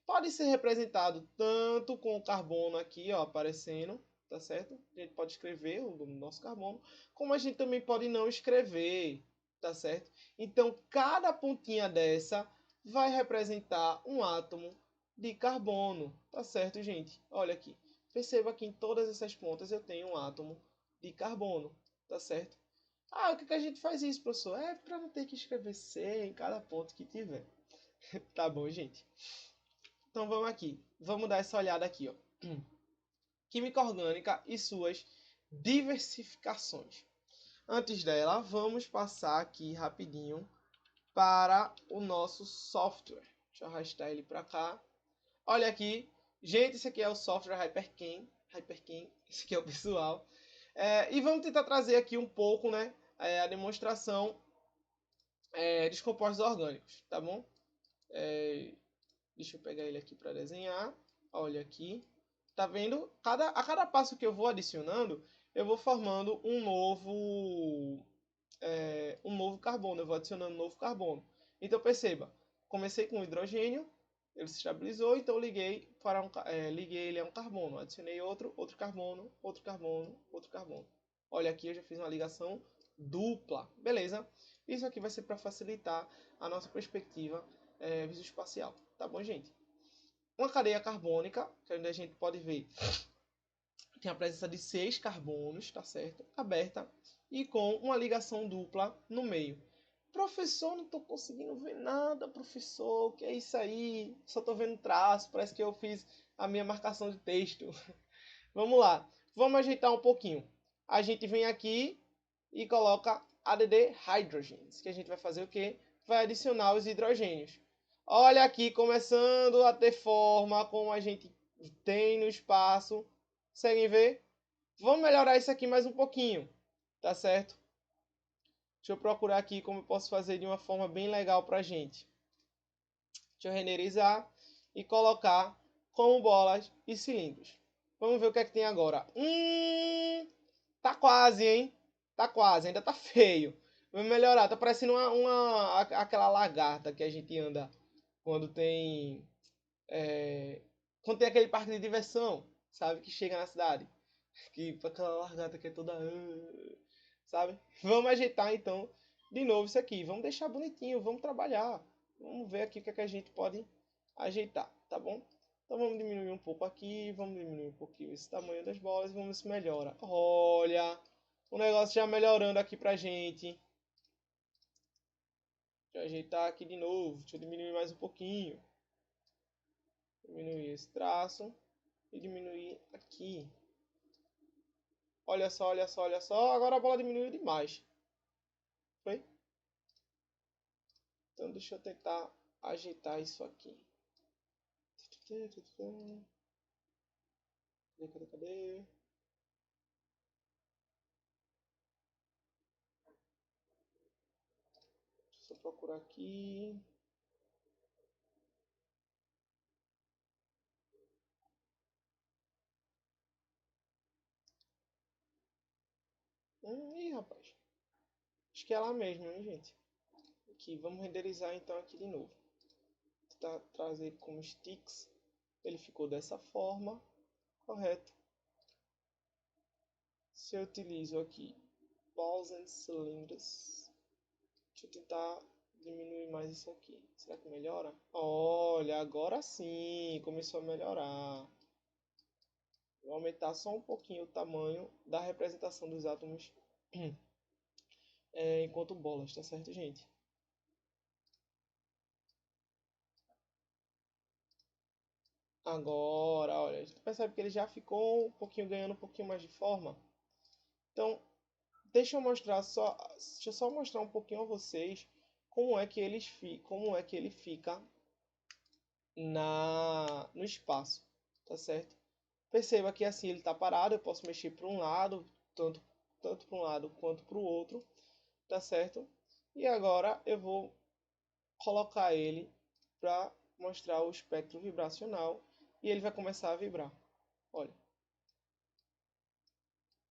Pode ser representado tanto com o carbono aqui, ó, aparecendo, tá certo? A gente pode escrever o nosso carbono, como a gente também pode não escrever, tá certo? Então, cada pontinha dessa vai representar um átomo de carbono, tá certo, gente? Olha aqui. Perceba que em todas essas pontas eu tenho um átomo de carbono, tá certo? Ah, o que que a gente faz isso, professor? É para não ter que escrever C em cada ponto que tiver. Tá bom, gente? Então vamos aqui. Vamos dar essa olhada aqui, ó. Química orgânica e suas diversificações. Antes dela, vamos passar aqui rapidinho para o nosso software. Deixa eu arrastar ele para cá. Olha aqui. Gente, esse aqui é o software HyperChem. Esse aqui é o pessoal. E vamos tentar trazer aqui um pouco, né, a demonstração dos compostos orgânicos, tá bom? Deixa eu pegar ele aqui para desenhar. Olha aqui. Tá vendo? A cada passo que eu vou adicionando, eu vou formando um novo carbono. Eu vou adicionando um novo carbono. Então perceba, comecei com hidrogênio, ele se estabilizou, então eu liguei ele a um carbono. Adicionei outro carbono, outro carbono, outro carbono. Olha aqui, eu já fiz uma ligação dupla. Beleza? Isso aqui vai ser para facilitar a nossa perspectiva visoespacial. Tá bom, gente? Uma cadeia carbônica, que a gente pode ver, tem a presença de 6 carbonos, tá certo? Aberta e com uma ligação dupla no meio. Professor, não estou conseguindo ver nada, professor. O que é isso aí? Só estou vendo traço, parece que eu fiz a minha marcação de texto. Vamos lá, vamos ajeitar um pouquinho. A gente vem aqui e coloca add hydrogens, que a gente vai fazer o quê? Vai adicionar os hidrogênios. Olha aqui, começando a ter forma, como a gente tem no espaço. Conseguem ver? Vamos melhorar isso aqui mais um pouquinho, tá certo? Deixa eu procurar aqui como eu posso fazer de uma forma bem legal pra gente. Deixa eu renderizar e colocar como bolas e cilindros. Vamos ver o que é que tem agora. Tá quase, hein? Tá quase, ainda tá feio. Vamos melhorar, tá parecendo aquela lagarta que a gente anda quando tem quando tem aquele parque de diversão, sabe? Que chega na cidade. Que aquela lagarta que é toda... sabe? Vamos ajeitar então de novo isso aqui. Vamos deixar bonitinho, vamos trabalhar. Vamos ver aqui o que é que a gente pode ajeitar, tá bom? Então vamos diminuir um pouco aqui, vamos diminuir um pouquinho esse tamanho das bolas e vamos ver se melhora. Olha, o negócio já melhorando aqui pra gente. Deixa eu ajeitar aqui de novo, deixa eu diminuir mais um pouquinho. Diminuir esse traço e diminuir aqui. Olha só, olha só, olha só. Agora a bola diminuiu demais. Foi? Então deixa eu tentar ajeitar isso aqui. Cadê? Deixa eu procurar aqui. Ih, rapaz. Acho que é lá mesmo, hein, gente? Aqui, vamos renderizar então aqui de novo. Tentar trazer como sticks. Ele ficou dessa forma. Correto. Se eu utilizo aqui balls and cylinders. Deixa eu tentar diminuir mais isso aqui. Será que melhora? Olha, agora sim começou a melhorar. Vou aumentar só um pouquinho o tamanho da representação dos átomos enquanto bolas, tá certo, gente? Agora, olha, a gente percebe que ele já ficou um pouquinho ganhando um pouquinho mais de forma. Então, deixa eu só mostrar um pouquinho a vocês como é que ele fica no espaço, tá certo? Perceba que assim ele está parado, eu posso mexer para um lado, tanto para um lado quanto para o outro, tá certo? E agora eu vou colocar ele para mostrar o espectro vibracional e ele vai começar a vibrar. Olha.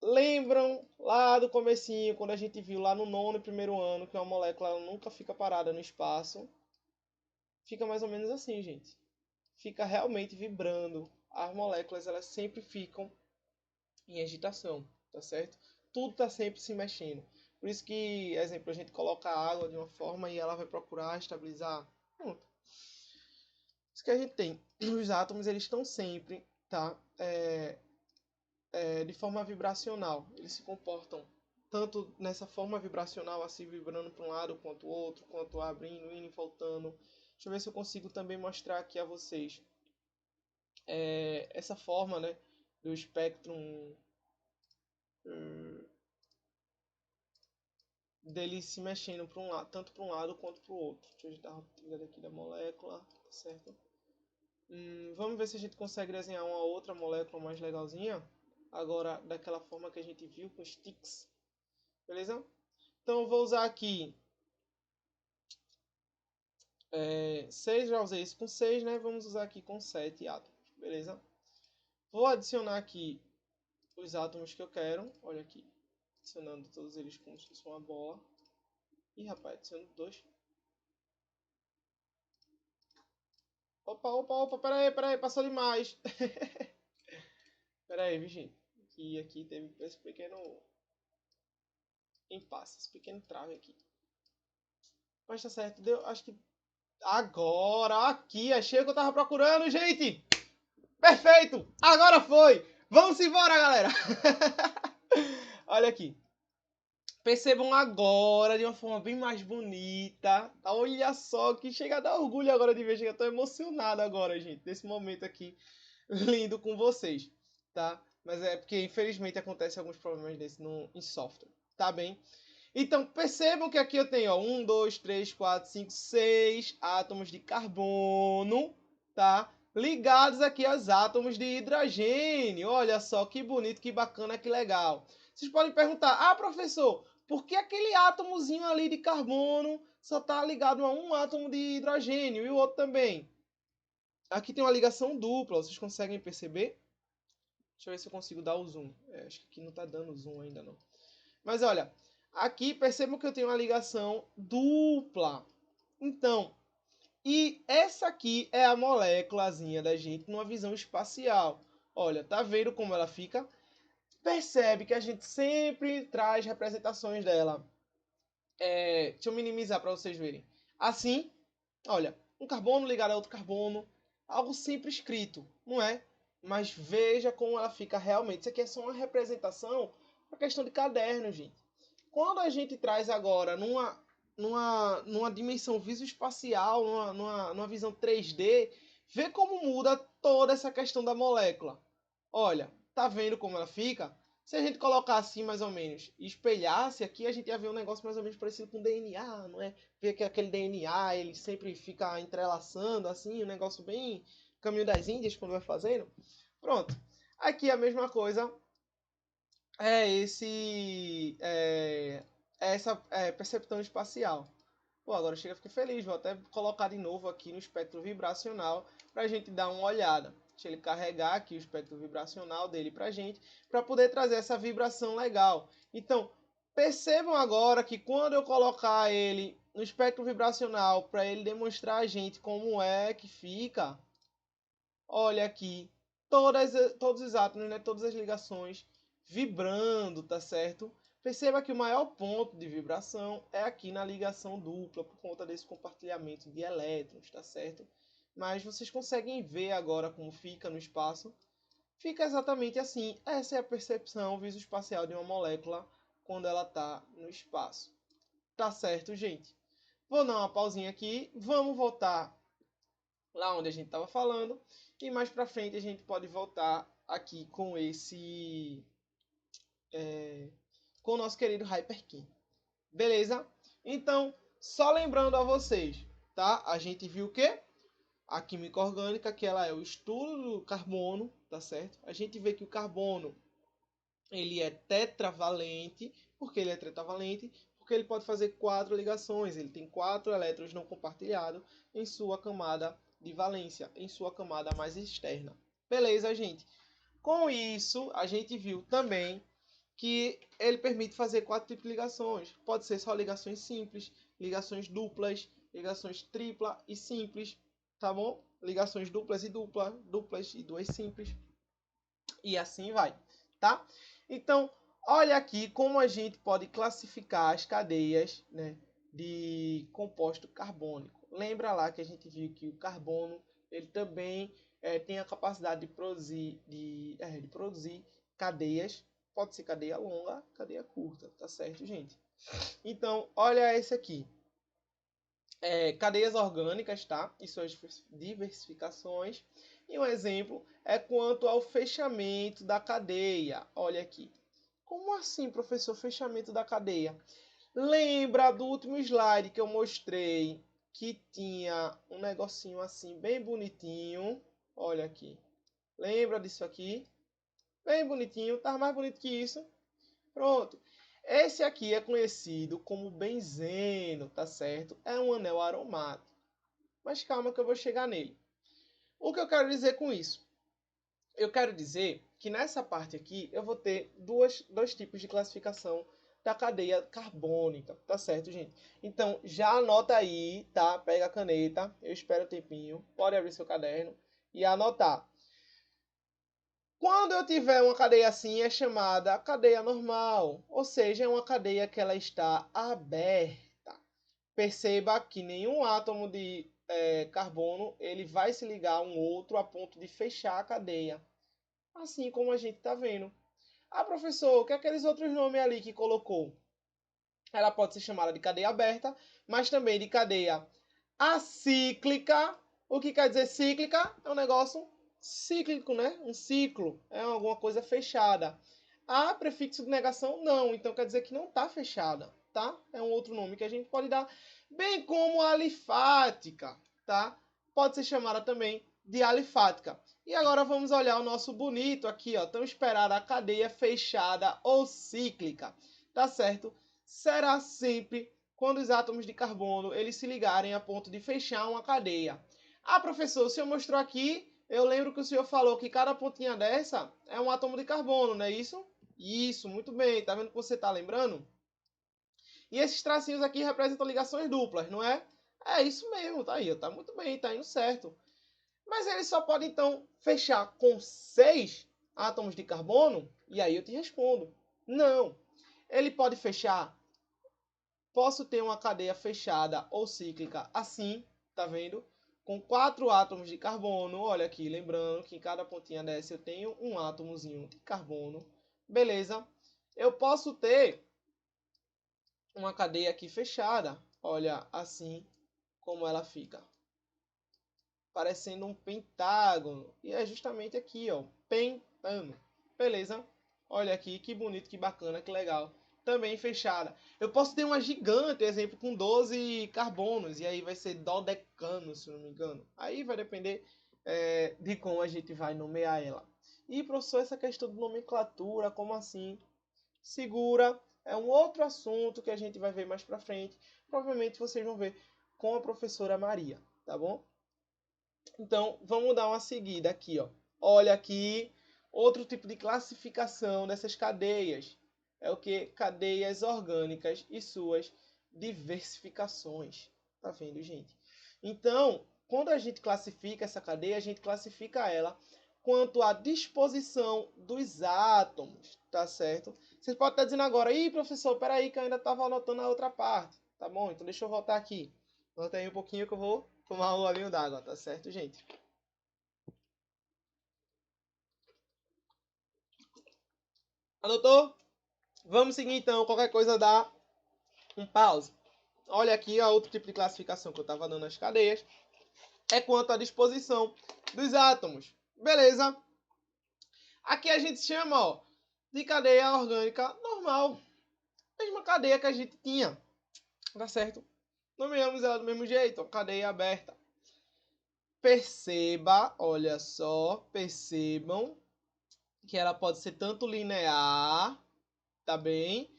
Lembram lá do comecinho, quando a gente viu lá no nono e primeiro ano que uma molécula nunca fica parada no espaço? Fica mais ou menos assim, gente. Fica realmente vibrando. As moléculas elas sempre ficam em agitação, tá certo? Tudo está sempre se mexendo. Por isso que, exemplo, a gente coloca a água de uma forma e ela vai procurar estabilizar. Pronto. Isso que a gente tem. Os átomos eles estão sempre, tá? De forma vibracional. Eles se comportam tanto nessa forma vibracional, assim, vibrando para um lado quanto o outro, quanto abrindo, indo e voltando. Deixa eu ver se eu consigo também mostrar aqui a vocês essa forma, né, do espectro dele se mexendo para um lado, tanto para um lado quanto para o outro. Deixa eu ajeitar a rotatividade aqui da molécula, tá certo? Vamos ver se a gente consegue desenhar uma outra molécula mais legalzinha. Agora, daquela forma que a gente viu com sticks. Beleza? Então, eu vou usar aqui 6, já usei isso com 6, né? Vamos usar aqui com 7 átomos. Beleza? Vou adicionar aqui os átomos que eu quero. Olha aqui. Adicionando todos eles como se fosse uma bola. Ih, rapaz, adicionando 2. Opa, peraí, passou demais. Peraí, gente. Aqui teve esse pequeno impasse, esse pequeno trave aqui. Mas tá certo, deu, acho que agora, aqui, achei o que eu tava procurando, gente. Perfeito, agora foi. Vamos embora, galera. Olha aqui. Percebam agora de uma forma bem mais bonita. Olha só que chega a dar orgulho agora de ver. Chega, eu tô emocionado agora, gente, nesse momento aqui lindo com vocês, tá? Mas é porque infelizmente acontece alguns problemas desse em software, tá bem? Então, percebam que aqui eu tenho 1, 2, 3, 4, 5, 6 átomos de carbono, tá? Ligados aqui aos átomos de hidrogênio. Olha só que bonito, que bacana, que legal. Vocês podem perguntar, professor, por que aquele átomozinho ali de carbono só está ligado a um átomo de hidrogênio e o outro também? Aqui tem uma ligação dupla, vocês conseguem perceber? Deixa eu ver se eu consigo dar o zoom. Acho que aqui não está dando zoom ainda não. Mas olha, aqui percebam que eu tenho uma ligação dupla. Então, e essa aqui é a moléculazinha da gente numa visão espacial. Olha, tá vendo como ela fica? Percebe que a gente sempre traz representações dela. Deixa eu minimizar para vocês verem. Assim, olha, um carbono ligado a outro carbono. Algo sempre escrito, não é? Mas veja como ela fica realmente. Isso aqui é só uma representação para questão de caderno, gente. Quando a gente traz agora numa dimensão visoespacial, numa visão 3D, vê como muda toda essa questão da molécula. Olha, tá vendo como ela fica? Se a gente colocar assim mais ou menos e espelhasse aqui, a gente ia ver um negócio mais ou menos parecido com DNA, não é? Ver que aquele DNA, ele sempre fica entrelaçando assim, um negócio bem caminho das Índias quando vai fazendo. Pronto. Aqui a mesma coisa essa percepção espacial. Pô, agora chega, fiquei feliz. Vou até colocar de novo aqui no espectro vibracional para a gente dar uma olhada. Deixa ele carregar aqui o espectro vibracional dele para a gente, para poder trazer essa vibração legal. Então, percebam agora que quando eu colocar ele no espectro vibracional para ele demonstrar a gente como é que fica, olha aqui, todos os átomos, né, todas as ligações vibrando, tá certo? Perceba que o maior ponto de vibração é aqui na ligação dupla, por conta desse compartilhamento de elétrons, tá certo? Mas vocês conseguem ver agora como fica no espaço. Fica exatamente assim. Essa é a percepção visoespacial de uma molécula quando ela está no espaço. Tá certo, gente? Vou dar uma pausinha aqui. Vamos voltar lá onde a gente estava falando. E mais para frente a gente pode voltar aqui com com o nosso querido Hyperkin. Beleza? Então, só lembrando a vocês, tá? A gente viu o quê? A química orgânica, que ela é o estudo do carbono, tá certo? A gente vê que o carbono, ele é tetravalente. Por que ele é tetravalente? Porque ele pode fazer 4 ligações. Ele tem 4 elétrons não compartilhados em sua camada de valência, em sua camada mais externa. Beleza, gente? Com isso, a gente viu também que ele permite fazer 4 tipos de ligações. Pode ser só ligações simples, ligações duplas, ligações tripla e simples, tá bom? Ligações duplas e duplas e duas simples. E assim vai, tá? Então, olha aqui como a gente pode classificar as cadeias, né, de composto carbônico. Lembra lá que a gente viu que o carbono ele também tem a capacidade de produzir cadeias. Pode ser cadeia longa, cadeia curta, tá certo, gente? Então, olha esse aqui. Cadeias orgânicas, tá? E suas diversificações. E um exemplo é quanto ao fechamento da cadeia. Olha aqui. Como assim, professor, fechamento da cadeia? Lembra do último slide que eu mostrei que tinha um negocinho assim bem bonitinho? Olha aqui. Lembra disso aqui? Bem bonitinho. Tá mais bonito que isso? Pronto. Esse aqui é conhecido como benzeno, tá certo? É um anel aromático. Mas calma que eu vou chegar nele. O que eu quero dizer com isso? Eu quero dizer que nessa parte aqui eu vou ter dois tipos de classificação da cadeia carbônica, tá certo, gente? Então já anota aí, tá? Pega a caneta, eu espero um tempinho, pode abrir seu caderno e anotar. Quando eu tiver uma cadeia assim, é chamada cadeia normal, ou seja, é uma cadeia que ela está aberta. Perceba que nenhum átomo de carbono ele vai se ligar a um outro a ponto de fechar a cadeia. Assim como a gente está vendo. Professor, o que é aqueles outros nomes ali que colocou? Ela pode ser chamada de cadeia aberta, mas também de cadeia acíclica. O que quer dizer cíclica? É um negócio cíclico, né? Um ciclo. É alguma coisa fechada. A prefixo de negação, não. Então quer dizer que não está fechada. tá? É um outro nome que a gente pode dar, bem como a alifática, tá? Pode ser chamada também de alifática. E agora vamos olhar o nosso bonito aqui, ó, tão esperada cadeia fechada ou cíclica, tá certo? Será sempre quando os átomos de carbono eles se ligarem a ponto de fechar uma cadeia. Ah, professor, o senhor mostrou aqui, eu lembro que o senhor falou que cada pontinha dessa é um átomo de carbono, não é isso? Isso, muito bem, tá vendo que você tá lembrando? E esses tracinhos aqui representam ligações duplas, não é? É isso mesmo, tá aí, tá muito bem, tá indo certo. Mas ele só pode, então, fechar com 6 átomos de carbono? E aí eu te respondo, não. Ele pode fechar, posso ter uma cadeia fechada ou cíclica assim, tá vendo? Com 4 átomos de carbono, olha aqui, lembrando que em cada pontinha dessa eu tenho um átomozinho de carbono, beleza? Eu posso ter uma cadeia aqui fechada, olha, assim como ela fica, parecendo um pentágono, e é justamente aqui, ó, pentano, beleza? Olha aqui, que bonito, que bacana, que legal. Também fechada. Eu posso ter uma gigante, exemplo, com 12 carbonos, e aí vai ser dodecano, se não me engano. Aí vai depender de como a gente vai nomear ela. E, professor, essa questão de nomenclatura, como assim? Segura, é um outro assunto que a gente vai ver mais pra frente. Provavelmente vocês vão ver com a professora Maria, tá bom? Então, vamos dar uma seguida aqui, ó. Olha aqui, outro tipo de classificação dessas cadeias. É o que? Cadeias orgânicas e suas diversificações. Tá vendo, gente? Então, quando a gente classifica essa cadeia, a gente classifica ela quanto à disposição dos átomos, tá certo? Vocês podem estar dizendo agora, ih, professor, peraí que eu ainda estava anotando a outra parte. Tá bom? Então deixa eu voltar aqui. Volta aí um pouquinho que eu vou tomar um golinho d'água, tá certo, gente? Anotou? Vamos seguir então. Qualquer coisa dá um pause. Olha aqui a outro tipo de classificação que eu estava dando nas cadeias. É quanto à disposição dos átomos. Beleza? Aqui a gente chama, ó, de cadeia orgânica normal. Mesma cadeia que a gente tinha. Tá certo? Nomeamos ela do mesmo jeito, ó, cadeia aberta. Perceba, olha só, percebam que ela pode ser tanto linear, tá bem?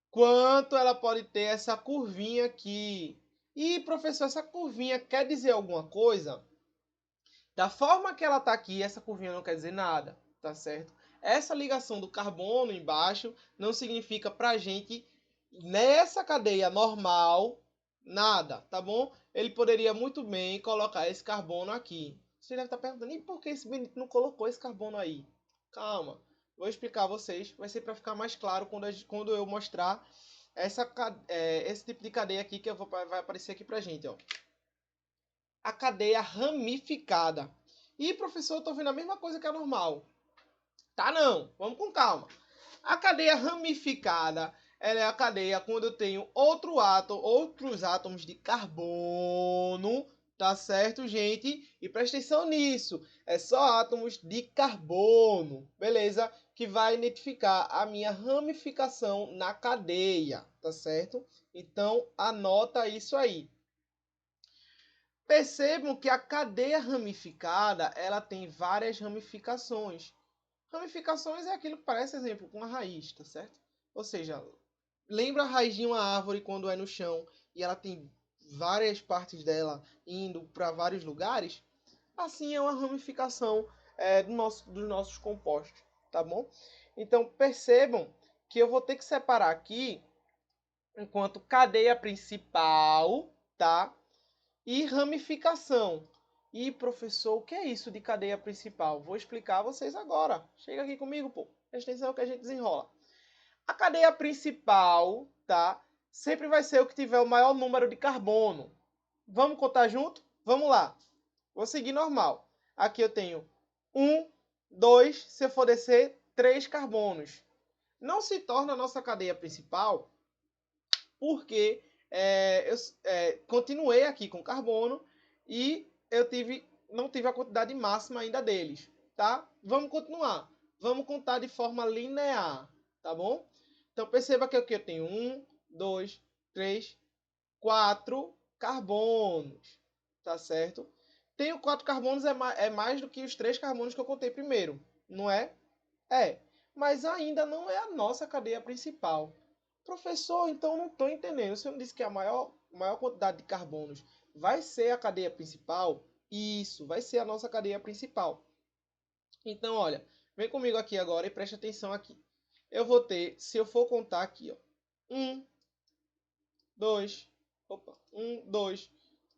Quanto ela pode ter essa curvinha aqui. E, professor, essa curvinha quer dizer alguma coisa? Da forma que ela está aqui, essa curvinha não quer dizer nada, tá certo? Essa ligação do carbono embaixo não significa pra gente, nessa cadeia normal, nada, tá bom? Ele poderia muito bem colocar esse carbono aqui. Você deve estar perguntando, e por que esse Benito não colocou esse carbono aí? Calma, vou explicar a vocês. Vai ser para ficar mais claro quando eu mostrar esse tipo de cadeia aqui que vai aparecer aqui pra gente, ó. A cadeia ramificada. E, professor, eu tô vendo a mesma coisa que a normal. Tá não, vamos com calma. A cadeia ramificada, ela é a cadeia quando eu tenho outros átomos de carbono, tá certo, gente? E presta atenção nisso, é só átomos de carbono, beleza? Que vai identificar a minha ramificação na cadeia, tá certo? Então, anota isso aí. Percebam que a cadeia ramificada, ela tem várias ramificações. Ramificações é aquilo que parece, exemplo, com a raiz, tá certo? Ou seja, lembra a raiz de uma árvore quando é no chão e ela tem várias partes dela indo para vários lugares? Assim é uma ramificação dos nossos compostos, tá bom? Então percebam que eu vou ter que separar aqui enquanto cadeia principal, tá? E ramificação. E, professor, o que é isso de cadeia principal? Vou explicar a vocês agora. Chega aqui comigo, pô. Presta atenção que a gente desenrola. A cadeia principal, tá? Sempre vai ser o que tiver o maior número de carbono. Vamos contar junto? Vamos lá. Vou seguir normal. Aqui eu tenho 1, 2, se eu for descer, 3 carbonos. Não se torna a nossa cadeia principal porque eu continuei aqui com carbono e não tive a quantidade máxima ainda deles, tá? Vamos continuar. Vamos contar de forma linear, tá bom? Então perceba que aqui eu tenho 1, 2, 3, 4 carbonos, tá certo? Tenho 4 carbonos, é mais do que os 3 carbonos que eu contei primeiro, não é? É, mas ainda não é a nossa cadeia principal. Professor, então não estou entendendo. Você não disse que a maior quantidade de carbonos vai ser a cadeia principal? Isso, vai ser a nossa cadeia principal. Então, olha, vem comigo aqui agora e preste atenção aqui. Eu vou ter, se eu for contar aqui, ó, 1, 2,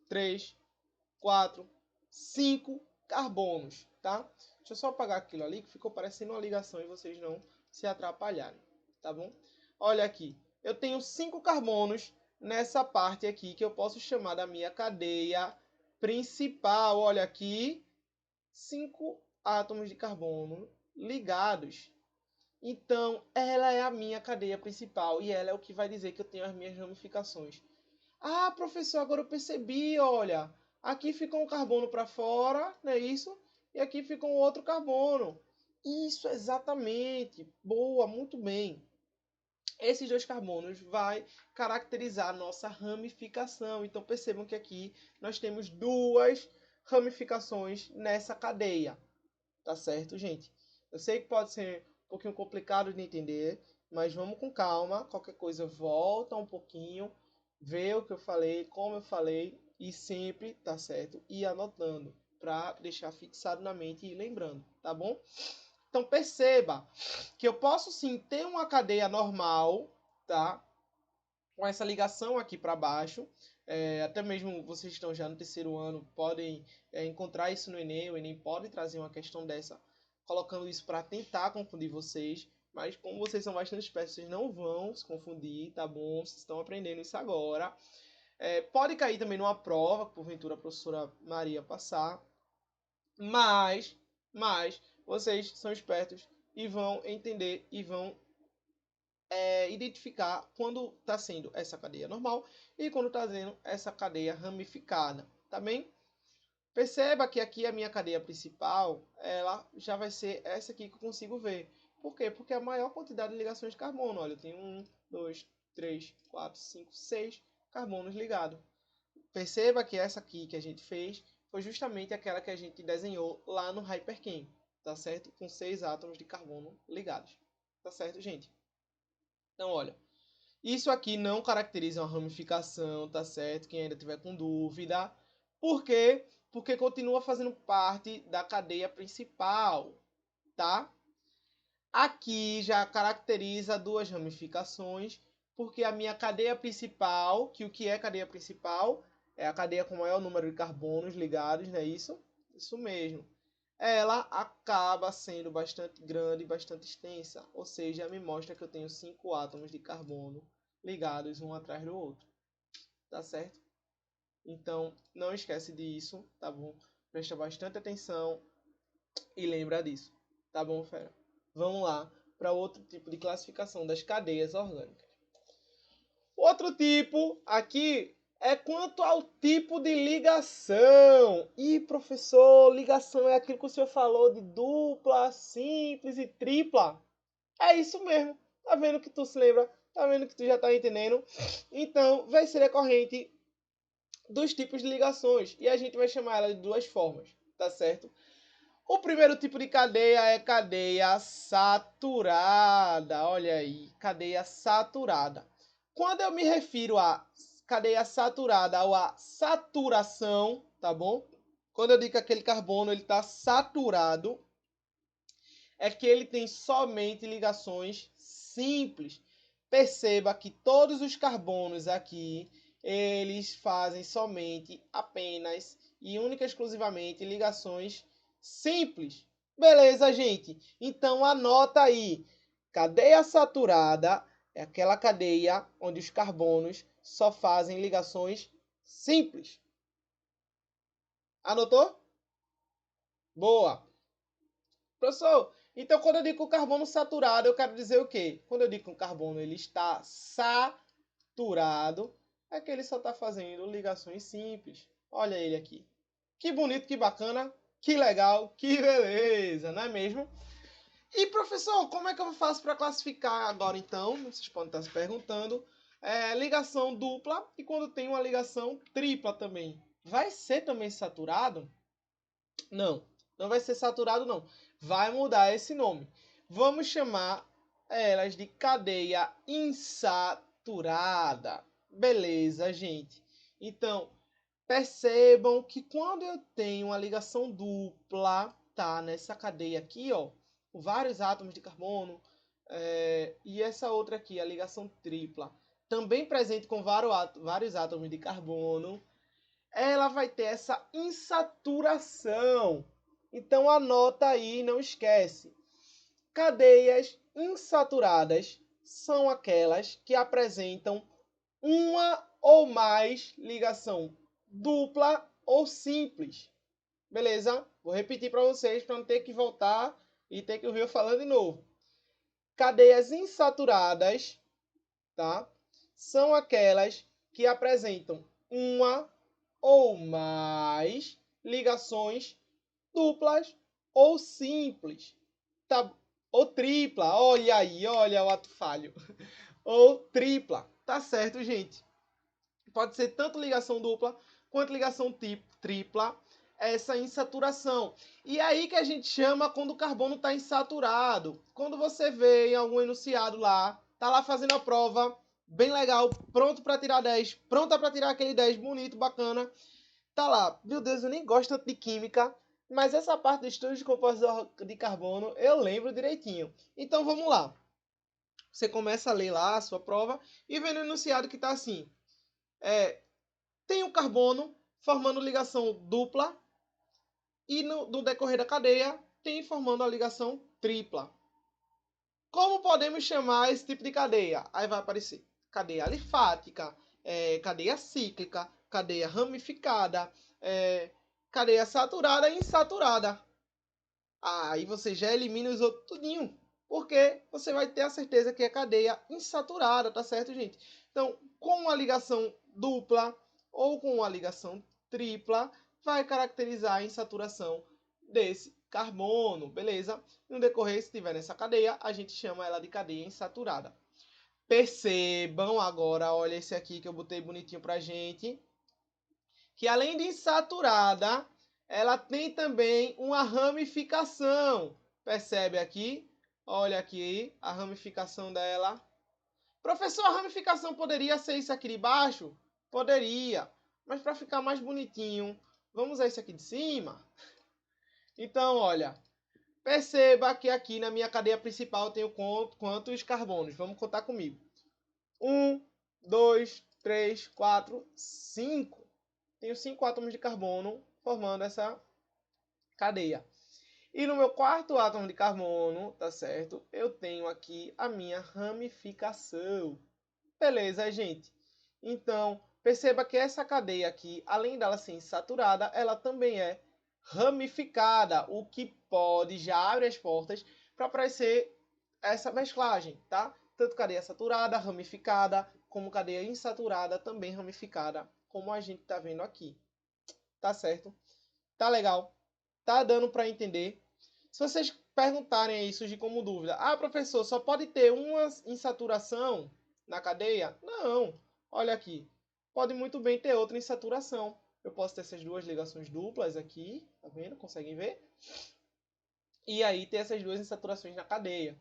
3, 4, 5 carbonos, tá? Deixa eu só apagar aquilo ali que ficou parecendo uma ligação e vocês não se atrapalharem, tá bom? Olha aqui, eu tenho 5 carbonos nessa parte aqui que eu posso chamar da minha cadeia principal. Olha aqui, 5 átomos de carbono ligados. Então, ela é a minha cadeia principal e ela é o que vai dizer que eu tenho as minhas ramificações. Ah, professor, agora eu percebi, olha. Aqui fica um carbono para fora, não é isso? E aqui fica um outro carbono. Isso, exatamente. Boa, muito bem. Esses 2 carbonos vai caracterizar a nossa ramificação. Então, percebam que aqui nós temos 2 ramificações nessa cadeia. Tá certo, gente? Eu sei que pode ser um pouquinho complicado de entender, mas vamos com calma. Qualquer coisa, volta um pouquinho, vê o que eu falei, como eu falei, e sempre, tá certo? E anotando, para deixar fixado na mente e lembrando, tá bom? Então perceba que eu posso sim ter uma cadeia normal, tá? Com essa ligação aqui para baixo. Até mesmo vocês estão já no terceiro ano, podem encontrar isso no Enem. O Enem pode trazer uma questão dessa, colocando isso para tentar confundir vocês. Mas como vocês são bastante espertos, vocês não vão se confundir, tá bom? Vocês estão aprendendo isso agora. Pode cair também numa prova, porventura a professora Maria passar. Mas vocês são espertos e vão entender e vão identificar quando está sendo essa cadeia normal e quando está sendo essa cadeia ramificada, tá bem? Perceba que aqui a minha cadeia principal, ela já vai ser essa aqui que eu consigo ver. Por quê? Porque a maior quantidade de ligações de carbono, olha, eu tenho 1, 2, 3, 4, 5, 6 carbonos ligados. Perceba que essa aqui que a gente fez foi justamente aquela que a gente desenhou lá no Hyperchem, tá certo? Com 6 átomos de carbono ligados, tá certo, gente? Então, olha, isso aqui não caracteriza uma ramificação, tá certo? Quem ainda tiver com dúvida. Por quê? Porque continua fazendo parte da cadeia principal, tá? Aqui já caracteriza 2 ramificações, porque a minha cadeia principal, que o que é cadeia principal? É a cadeia com o maior número de carbonos ligados, não é isso? Isso mesmo. Ela acaba sendo bastante grande e bastante extensa, ou seja, me mostra que eu tenho 5 átomos de carbono ligados um atrás do outro, tá certo? Então, não esquece disso, tá bom? Presta bastante atenção e lembra disso, tá bom, fera? Vamos lá para outro tipo de classificação das cadeias orgânicas. Outro tipo aqui é quanto ao tipo de ligação. E professor, ligação é aquilo que o senhor falou de dupla, simples e tripla. É isso mesmo. Tá vendo que tu se lembra? Tá vendo que tu já tá entendendo? Então, vai ser decorrente dos tipos de ligações. E a gente vai chamar ela de 2 formas, tá certo? O primeiro tipo de cadeia é cadeia saturada. Olha aí, cadeia saturada. Quando eu me refiro a cadeia saturada ou a saturação, tá bom? Quando eu digo que aquele carbono ele está saturado, é que ele tem somente ligações simples. Perceba que todos os carbonos aqui, eles fazem somente, apenas e única e exclusivamente ligações simples. Beleza, gente? Então anota aí. Cadeia saturada é aquela cadeia onde os carbonos só fazem ligações simples. Anotou? Boa! Professor, então quando eu digo que o carbono saturado, eu quero dizer o quê? Quando eu digo que o carbono ele está saturado, é que ele só está fazendo ligações simples. Olha ele aqui. Que bonito, que bacana, que legal, que beleza, não é mesmo? E professor, como é que eu faço para classificar agora então? Vocês podem estar se perguntando. ligação dupla e quando tem uma ligação tripla também. Vai ser também saturado? Não, não vai ser saturado não. Vai mudar esse nome. Vamos chamar elas de cadeia insaturada. Beleza, gente. Então, percebam que quando eu tenho uma ligação dupla, tá? Nessa cadeia aqui, ó, com vários átomos de carbono, e essa outra aqui, a ligação tripla, também presente com vários átomos de carbono, ela vai ter essa insaturação. Então anota aí, não esquece. Cadeias insaturadas são aquelas que apresentam uma ou mais ligação dupla ou simples. Beleza? Vou repetir para vocês para não ter que voltar e ter que ouvir eu falando de novo. Cadeias insaturadas, tá? São aquelas que apresentam uma ou mais ligações duplas ou simples, tá? Ou tripla, olha aí, olha o ato falho. Ou tripla, tá certo, gente? Pode ser tanto ligação dupla quanto ligação tripla, essa insaturação. E aí que a gente chama quando o carbono está insaturado. Quando você vê em algum enunciado lá, tá lá fazendo a prova, bem legal, pronto para tirar 10, pronta para tirar aquele 10 bonito, bacana. Tá lá, meu Deus, eu nem gosto tanto de química, mas essa parte do estudo de composição de carbono eu lembro direitinho. Então vamos lá. Você começa a ler lá a sua prova e vê no enunciado que tá assim. Tem o carbono formando ligação dupla e no decorrer da cadeia tem formando a ligação tripla. Como podemos chamar esse tipo de cadeia? Aí vai aparecer cadeia alifática, cadeia cíclica, cadeia ramificada, cadeia saturada e insaturada. Aí você já elimina os outros tudinho, porque você vai ter a certeza que é cadeia insaturada, tá certo, gente? Então, com uma ligação dupla ou com uma ligação tripla, vai caracterizar a insaturação desse carbono, beleza? No decorrer, se estiver nessa cadeia, a gente chama ela de cadeia insaturada. Percebam agora, olha esse aqui que eu botei bonitinho pra gente, que além de insaturada, ela tem também uma ramificação. Percebe aqui? Olha aqui a ramificação dela. Professor, a ramificação poderia ser isso aqui de baixo? Poderia. Mas para ficar mais bonitinho, vamos usar isso aqui de cima? Então, olha. Perceba que aqui na minha cadeia principal eu tenho quantos carbonos? Vamos contar comigo. 1, 2, 3, 4, 5. Tenho 5 átomos de carbono formando essa cadeia. E no meu quarto átomo de carbono, tá certo? Eu tenho aqui a minha ramificação. Beleza, gente? Então, perceba que essa cadeia aqui, além dela ser insaturada, ela também é ramificada, o que pode já abre as portas para aparecer essa mesclagem, tá? Tanto cadeia saturada, ramificada, como cadeia insaturada, também ramificada, como a gente tá vendo aqui. Tá certo? Tá legal? Tá dando para entender? Se vocês perguntarem aí, surgir como dúvida, professor, só pode ter uma insaturação na cadeia? Não. Olha aqui. Pode muito bem ter outra insaturação. Eu posso ter essas duas ligações duplas aqui, tá vendo? Conseguem ver? E aí ter essas duas insaturações na cadeia.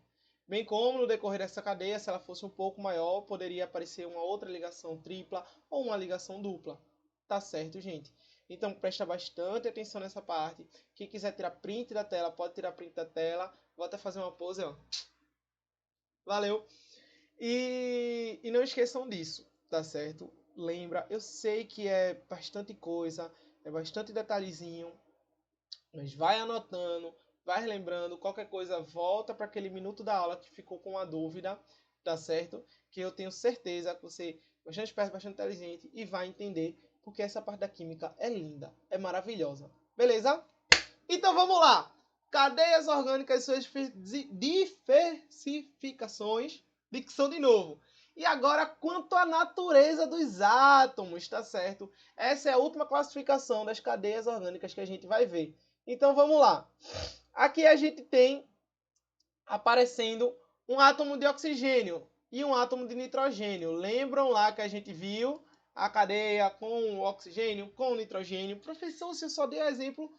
Bem como no decorrer dessa cadeia, se ela fosse um pouco maior, poderia aparecer uma outra ligação tripla ou uma ligação dupla. Tá certo, gente? Então presta bastante atenção nessa parte. Quem quiser tirar print da tela, pode tirar print da tela. Vou até fazer uma pose, ó. Valeu! E não esqueçam disso, tá certo? Lembra, eu sei que é bastante coisa, é bastante detalhezinho, mas vai anotando, vai lembrando, qualquer coisa, volta para aquele minuto da aula que ficou com uma dúvida, tá certo? Que eu tenho certeza que você é bastante esperto, bastante inteligente e vai entender, porque essa parte da química é linda, é maravilhosa. Beleza? Então vamos lá! Cadeias orgânicas e suas diversificações. Dicção de novo. E agora, quanto à natureza dos átomos, tá certo? Essa é a última classificação das cadeias orgânicas que a gente vai ver. Então vamos lá. Aqui a gente tem aparecendo um átomo de oxigênio. e um átomo de nitrogênio. Lembram lá que a gente viu a cadeia com oxigênio, com nitrogênio? Professor, se eu só dei exemplo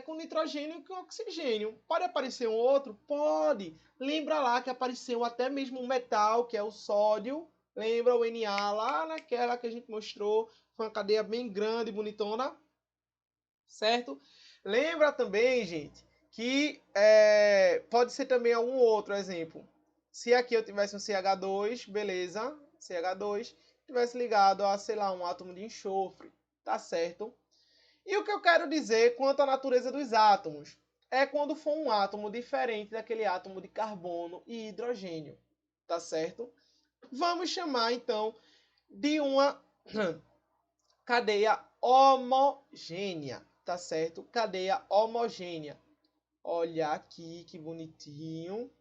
com nitrogênio e com oxigênio. Pode aparecer um outro? Pode. Lembra lá que apareceu até mesmo um metal, que é o sódio. Lembra o Na lá naquela que a gente mostrou? Foi uma cadeia bem grande, bonitona. Certo? Lembra também, gente, que pode ser também algum outro exemplo. Se aqui eu tivesse um CH2, beleza, CH2, tivesse ligado a, sei lá, um átomo de enxofre, tá certo? E o que eu quero dizer quanto à natureza dos átomos é quando for um átomo diferente daquele átomo de carbono e hidrogênio, tá certo? Vamos chamar então de uma cadeia homogênea, tá certo? Cadeia homogênea. Olha aqui que bonitinho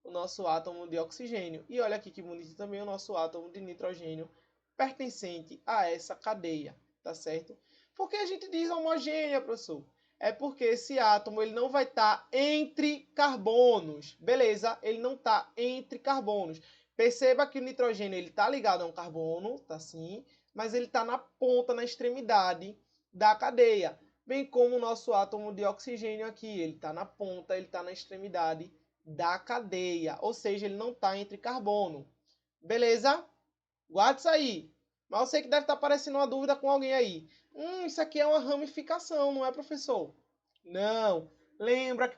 o nosso átomo de oxigênio. E olha aqui que bonito também o nosso átomo de nitrogênio pertencente a essa cadeia, tá certo? Por que a gente diz homogênea, professor? É porque esse átomo ele não vai estar entre carbonos, beleza? Ele não está entre carbonos. Perceba que o nitrogênio ele está ligado a um carbono, tá assim, mas ele está na ponta, na extremidade da cadeia. Bem como o nosso átomo de oxigênio aqui, ele está na ponta, ele está na extremidade da cadeia, ou seja, ele não está entre carbono. Beleza? Guarda isso aí. Mas eu sei que deve estar aparecendo uma dúvida com alguém aí. Isso aqui é uma ramificação, não é, professor? Não. Lembra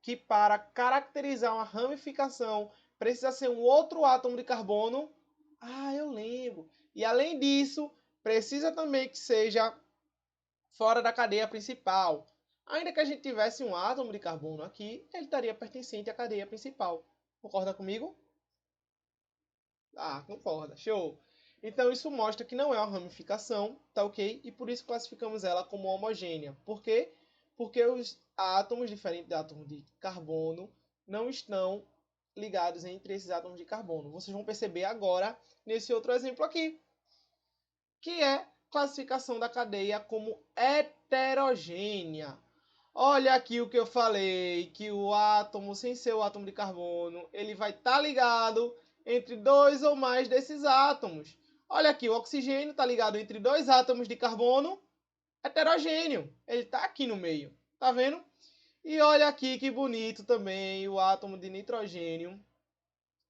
que para caracterizar uma ramificação precisa ser um outro átomo de carbono? Ah, eu lembro. E além disso, precisa também que seja fora da cadeia principal. Ainda que a gente tivesse um átomo de carbono aqui, ele estaria pertencente à cadeia principal. Concorda comigo? Ah, concorda. Show. Então isso mostra que não é uma ramificação, tá ok? E por isso classificamos ela como homogênea. Por quê? Porque os átomos, diferentes do átomo de carbono, não estão ligados entre esses átomos de carbono. Vocês vão perceber agora nesse outro exemplo aqui, que é classificação da cadeia como heterogênea. Olha aqui o que eu falei, que o átomo, sem ser o átomo de carbono, ele vai estar ligado entre dois ou mais desses átomos. Olha aqui, o oxigênio está ligado entre dois átomos de carbono heterogêneo. Ele está aqui no meio, tá vendo? E olha aqui que bonito também, o átomo de nitrogênio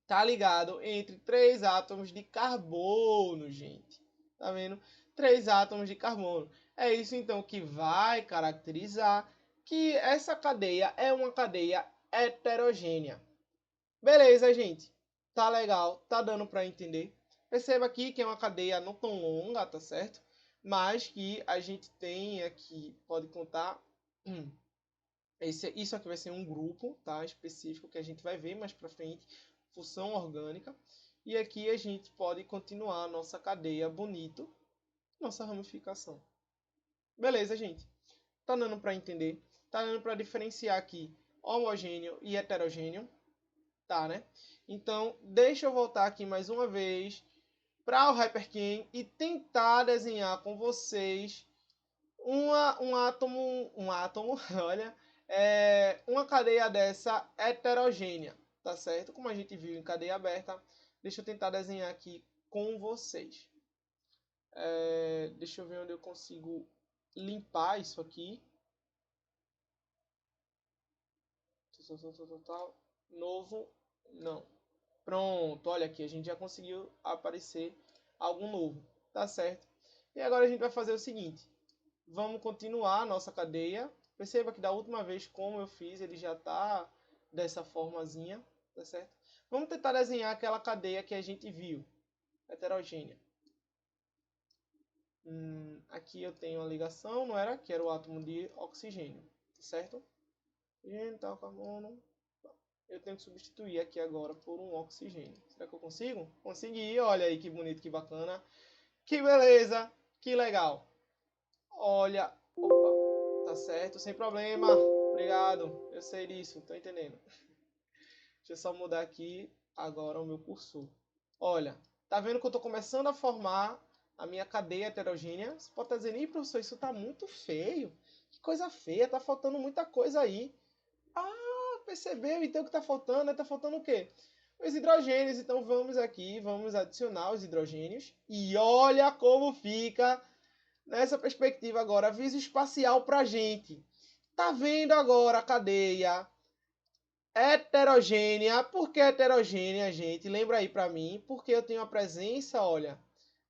está ligado entre três átomos de carbono, gente. Tá vendo? Três átomos de carbono. É isso então que vai caracterizar que essa cadeia é uma cadeia heterogênea. Beleza, gente? Tá legal, tá dando para entender. Perceba aqui que é uma cadeia não tão longa, tá certo? Mas que a gente tem aqui, pode contar, isso aqui vai ser um grupo, tá? Específico que a gente vai ver mais para frente, função orgânica. E aqui a gente pode continuar a nossa cadeia bonito, nossa ramificação. Beleza, gente? Tá dando para entender? Tá dando para diferenciar aqui homogêneo e heterogêneo? Tá, né? Então, deixa eu voltar aqui mais uma vez para o Hyperkin e tentar desenhar com vocês um átomo, olha, uma cadeia dessa heterogênea, tá certo? Como a gente viu em cadeia aberta, deixa eu tentar desenhar aqui com vocês. Deixa eu ver onde eu consigo limpar isso aqui. Novo, não. Pronto, olha aqui, a gente já conseguiu aparecer algo novo, tá certo? E agora a gente vai fazer o seguinte, vamos continuar a nossa cadeia. Perceba que da última vez como eu fiz, ele já está dessa formazinha, tá certo? Vamos tentar desenhar aquela cadeia que a gente viu, heterogênea. Aqui eu tenho a ligação, não era? Que era o átomo de oxigênio, tá certo? Oxigênio, tal, carbono. Eu tenho que substituir aqui agora por um oxigênio. Será que eu consigo? Consegui, olha aí que bonito, que bacana. Que beleza, que legal. Olha, opa, tá certo, sem problema. Obrigado, eu sei disso, tô entendendo. Deixa eu só mudar aqui agora o meu cursor. Olha, tá vendo que eu tô começando a formar a minha cadeia heterogênea? Você pode estar dizendo, ih, professor, isso tá muito feio. Que coisa feia, tá faltando muita coisa aí. Ah, percebeu então que tá faltando? Tá faltando o quê? os hidrogênios. Então vamos aqui, vamos adicionar os hidrogênios. E olha como fica nessa perspectiva agora, visoespacial para a gente. Tá vendo agora a cadeia heterogênea? Por que heterogênea, gente? Lembra aí para mim? Porque eu tenho a presença, olha,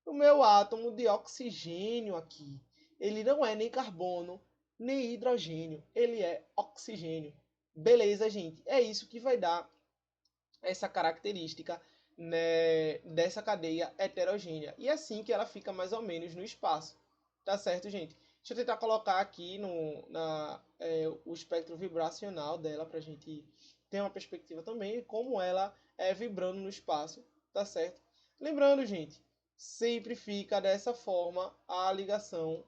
do meu átomo de oxigênio aqui. Ele não é nem carbono, nem hidrogênio. Ele é oxigênio. Beleza, gente? É isso que vai dar essa característica, né, dessa cadeia heterogênea. E é assim que ela fica mais ou menos no espaço. Tá certo, gente? Deixa eu tentar colocar aqui o espectro vibracional dela para a gente ter uma perspectiva também de como ela é vibrando no espaço. Tá certo? Lembrando, gente, sempre fica dessa forma a ligação,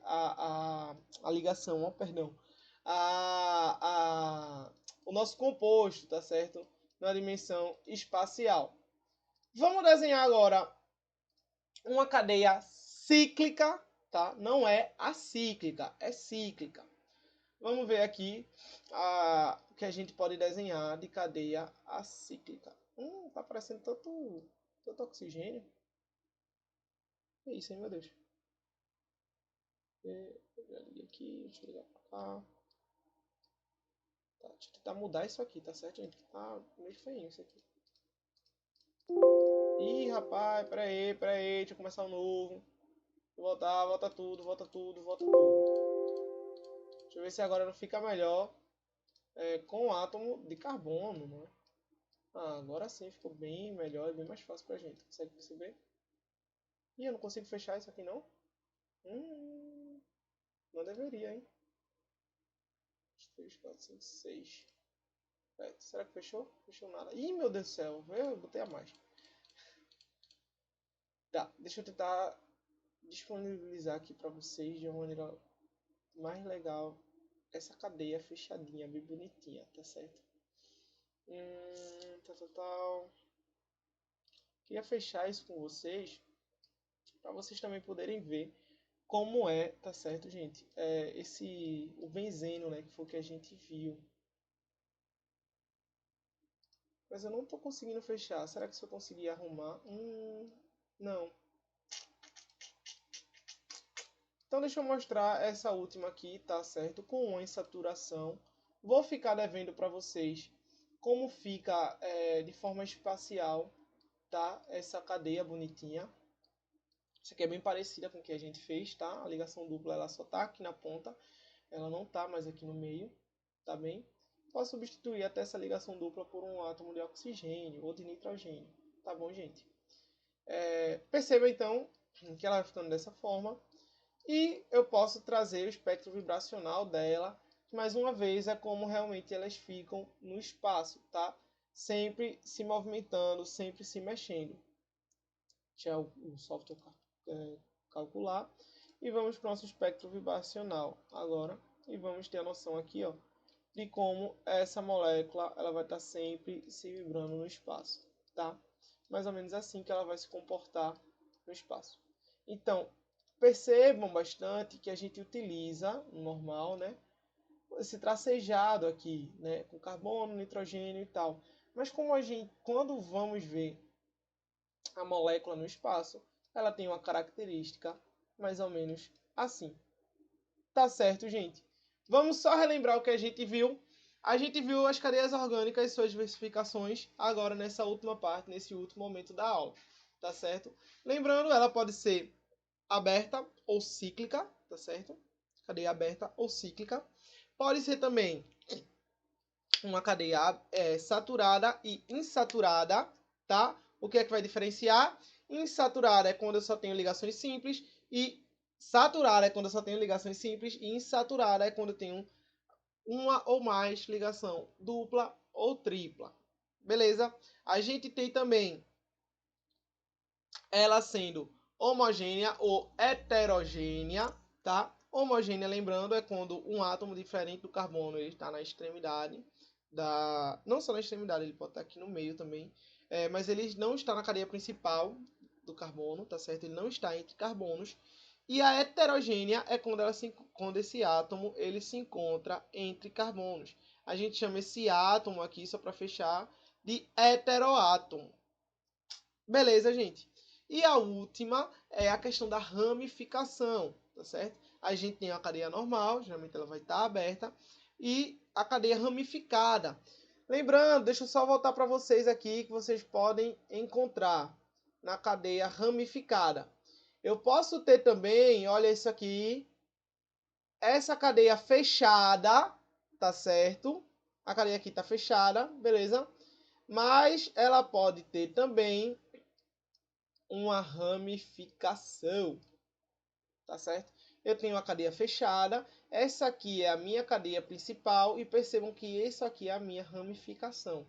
a ligação, oh, perdão, o nosso composto, tá certo? Na dimensão espacial. Vamos desenhar agora uma cadeia cíclica, tá? Não é acíclica, é cíclica. Vamos ver aqui o que a gente pode desenhar de cadeia acíclica. Tá parecendo tanto oxigênio. Que isso, hein, meu Deus? Eu liguei aqui, deixa eu ligar pra cá. Tá, deixa eu tentar mudar isso aqui, tá certo, gente? Tá meio feinho isso aqui. Ih, rapaz, pera aí, deixa eu começar um novo. Voltar, volta tudo, volta tudo, volta tudo. Deixa eu ver se agora não fica melhor com o átomo de carbono, né? Agora sim ficou bem melhor e bem mais fácil pra gente. Consegue perceber? Ih, eu não consigo fechar isso aqui não? Não deveria, hein? 3, 4, 5, 6. Será que fechou? Fechou nada. Ih, meu Deus do céu, eu botei a mais. Tá, deixa eu tentar disponibilizar aqui pra vocês de uma maneira mais legal essa cadeia fechadinha, bem bonitinha, tá certo? Tal. Queria fechar isso com vocês para vocês também poderem ver como é, tá certo, gente? O benzeno, né, que foi o que a gente viu. Mas eu não tô conseguindo fechar. Será que se eu conseguir arrumar? Não. Então deixa eu mostrar essa última aqui, tá certo? Com uma insaturação. Vou ficar devendo para vocês como fica de forma espacial, tá? Essa cadeia bonitinha. Isso aqui é bem parecida com o que a gente fez, tá? A ligação dupla ela só tá aqui na ponta, ela não tá mais aqui no meio, tá bem? Posso substituir até essa ligação dupla por um átomo de oxigênio ou de nitrogênio, tá bom, gente? Perceba então que ela vai ficando dessa forma e eu posso trazer o espectro vibracional dela, que mais uma vez é como realmente elas ficam no espaço, tá? Sempre se movimentando, sempre se mexendo. Deixa o software calcular. E vamos para o nosso espectro vibracional agora. E vamos ter a noção aqui, ó, de como essa molécula ela vai estar sempre se vibrando no espaço, tá? Mais ou menos assim que ela vai se comportar no espaço. Então, percebam bastante que a gente utiliza no normal, né, esse tracejado aqui, né, com carbono, nitrogênio e tal. Mas quando vamos ver a molécula no espaço, ela tem uma característica mais ou menos assim. Tá certo, gente? Vamos só relembrar o que a gente viu. A gente viu as cadeias orgânicas e suas diversificações agora nessa última parte, nesse último momento da aula. Tá certo? Lembrando, ela pode ser aberta ou cíclica, tá certo? Cadeia aberta ou cíclica. Pode ser também uma cadeia saturada e insaturada, tá? O que é que vai diferenciar? Insaturada é quando eu só tenho ligações simples e saturada é quando eu só tenho ligações simples e insaturada é quando eu tenho uma ou mais ligação dupla ou tripla. Beleza? A gente tem também ela sendo homogênea ou heterogênea, tá? Homogênea, lembrando, é quando um átomo diferente do carbono ele está na extremidade não só na extremidade, ele pode estar aqui no meio também, mas ele não está na cadeia principal do carbono, tá certo? Ele não está entre carbonos. E a heterogênea é quando esse átomo ele se encontra entre carbonos. A gente chama esse átomo aqui, só para fechar, de heteroátomo. Beleza, gente? E a última é a questão da ramificação, tá certo? A gente tem a cadeia normal, geralmente ela vai estar aberta, e a cadeia ramificada. Lembrando, deixa eu só voltar para vocês aqui que vocês podem encontrar na cadeia ramificada. Eu posso ter também, olha isso aqui, essa cadeia fechada, tá certo? A cadeia aqui tá fechada, beleza? Mas ela pode ter também uma ramificação, tá certo? Eu tenho a cadeia fechada, essa aqui é a minha cadeia principal e percebam que isso aqui é a minha ramificação,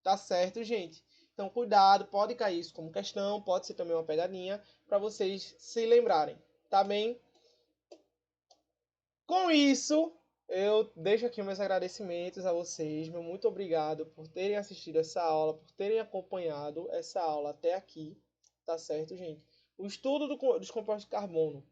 tá certo, gente? Então, cuidado, pode cair isso como questão, pode ser também uma pegadinha para vocês se lembrarem, tá bem? Com isso, eu deixo aqui meus agradecimentos a vocês, meu muito obrigado por terem assistido essa aula, por terem acompanhado essa aula até aqui, tá certo, gente? O estudo dos compostos de carbono,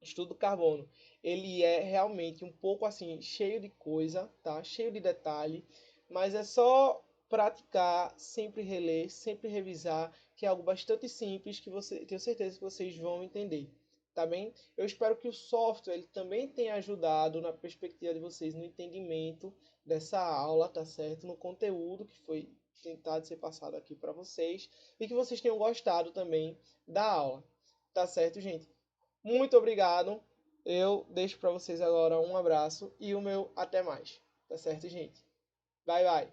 estudo do carbono, ele é realmente um pouco assim, cheio de coisa, tá? Cheio de detalhe, mas é só praticar, sempre reler, sempre revisar, que é algo bastante simples que você, tenho certeza que vocês vão entender, tá bem? Eu espero que o software ele também tenha ajudado na perspectiva de vocês no entendimento dessa aula, tá certo? No conteúdo que foi tentado ser passado aqui para vocês e que vocês tenham gostado também da aula, tá certo, gente? Muito obrigado. Eu deixo para vocês agora um abraço e o meu até mais. Tá certo, gente? Bye, bye.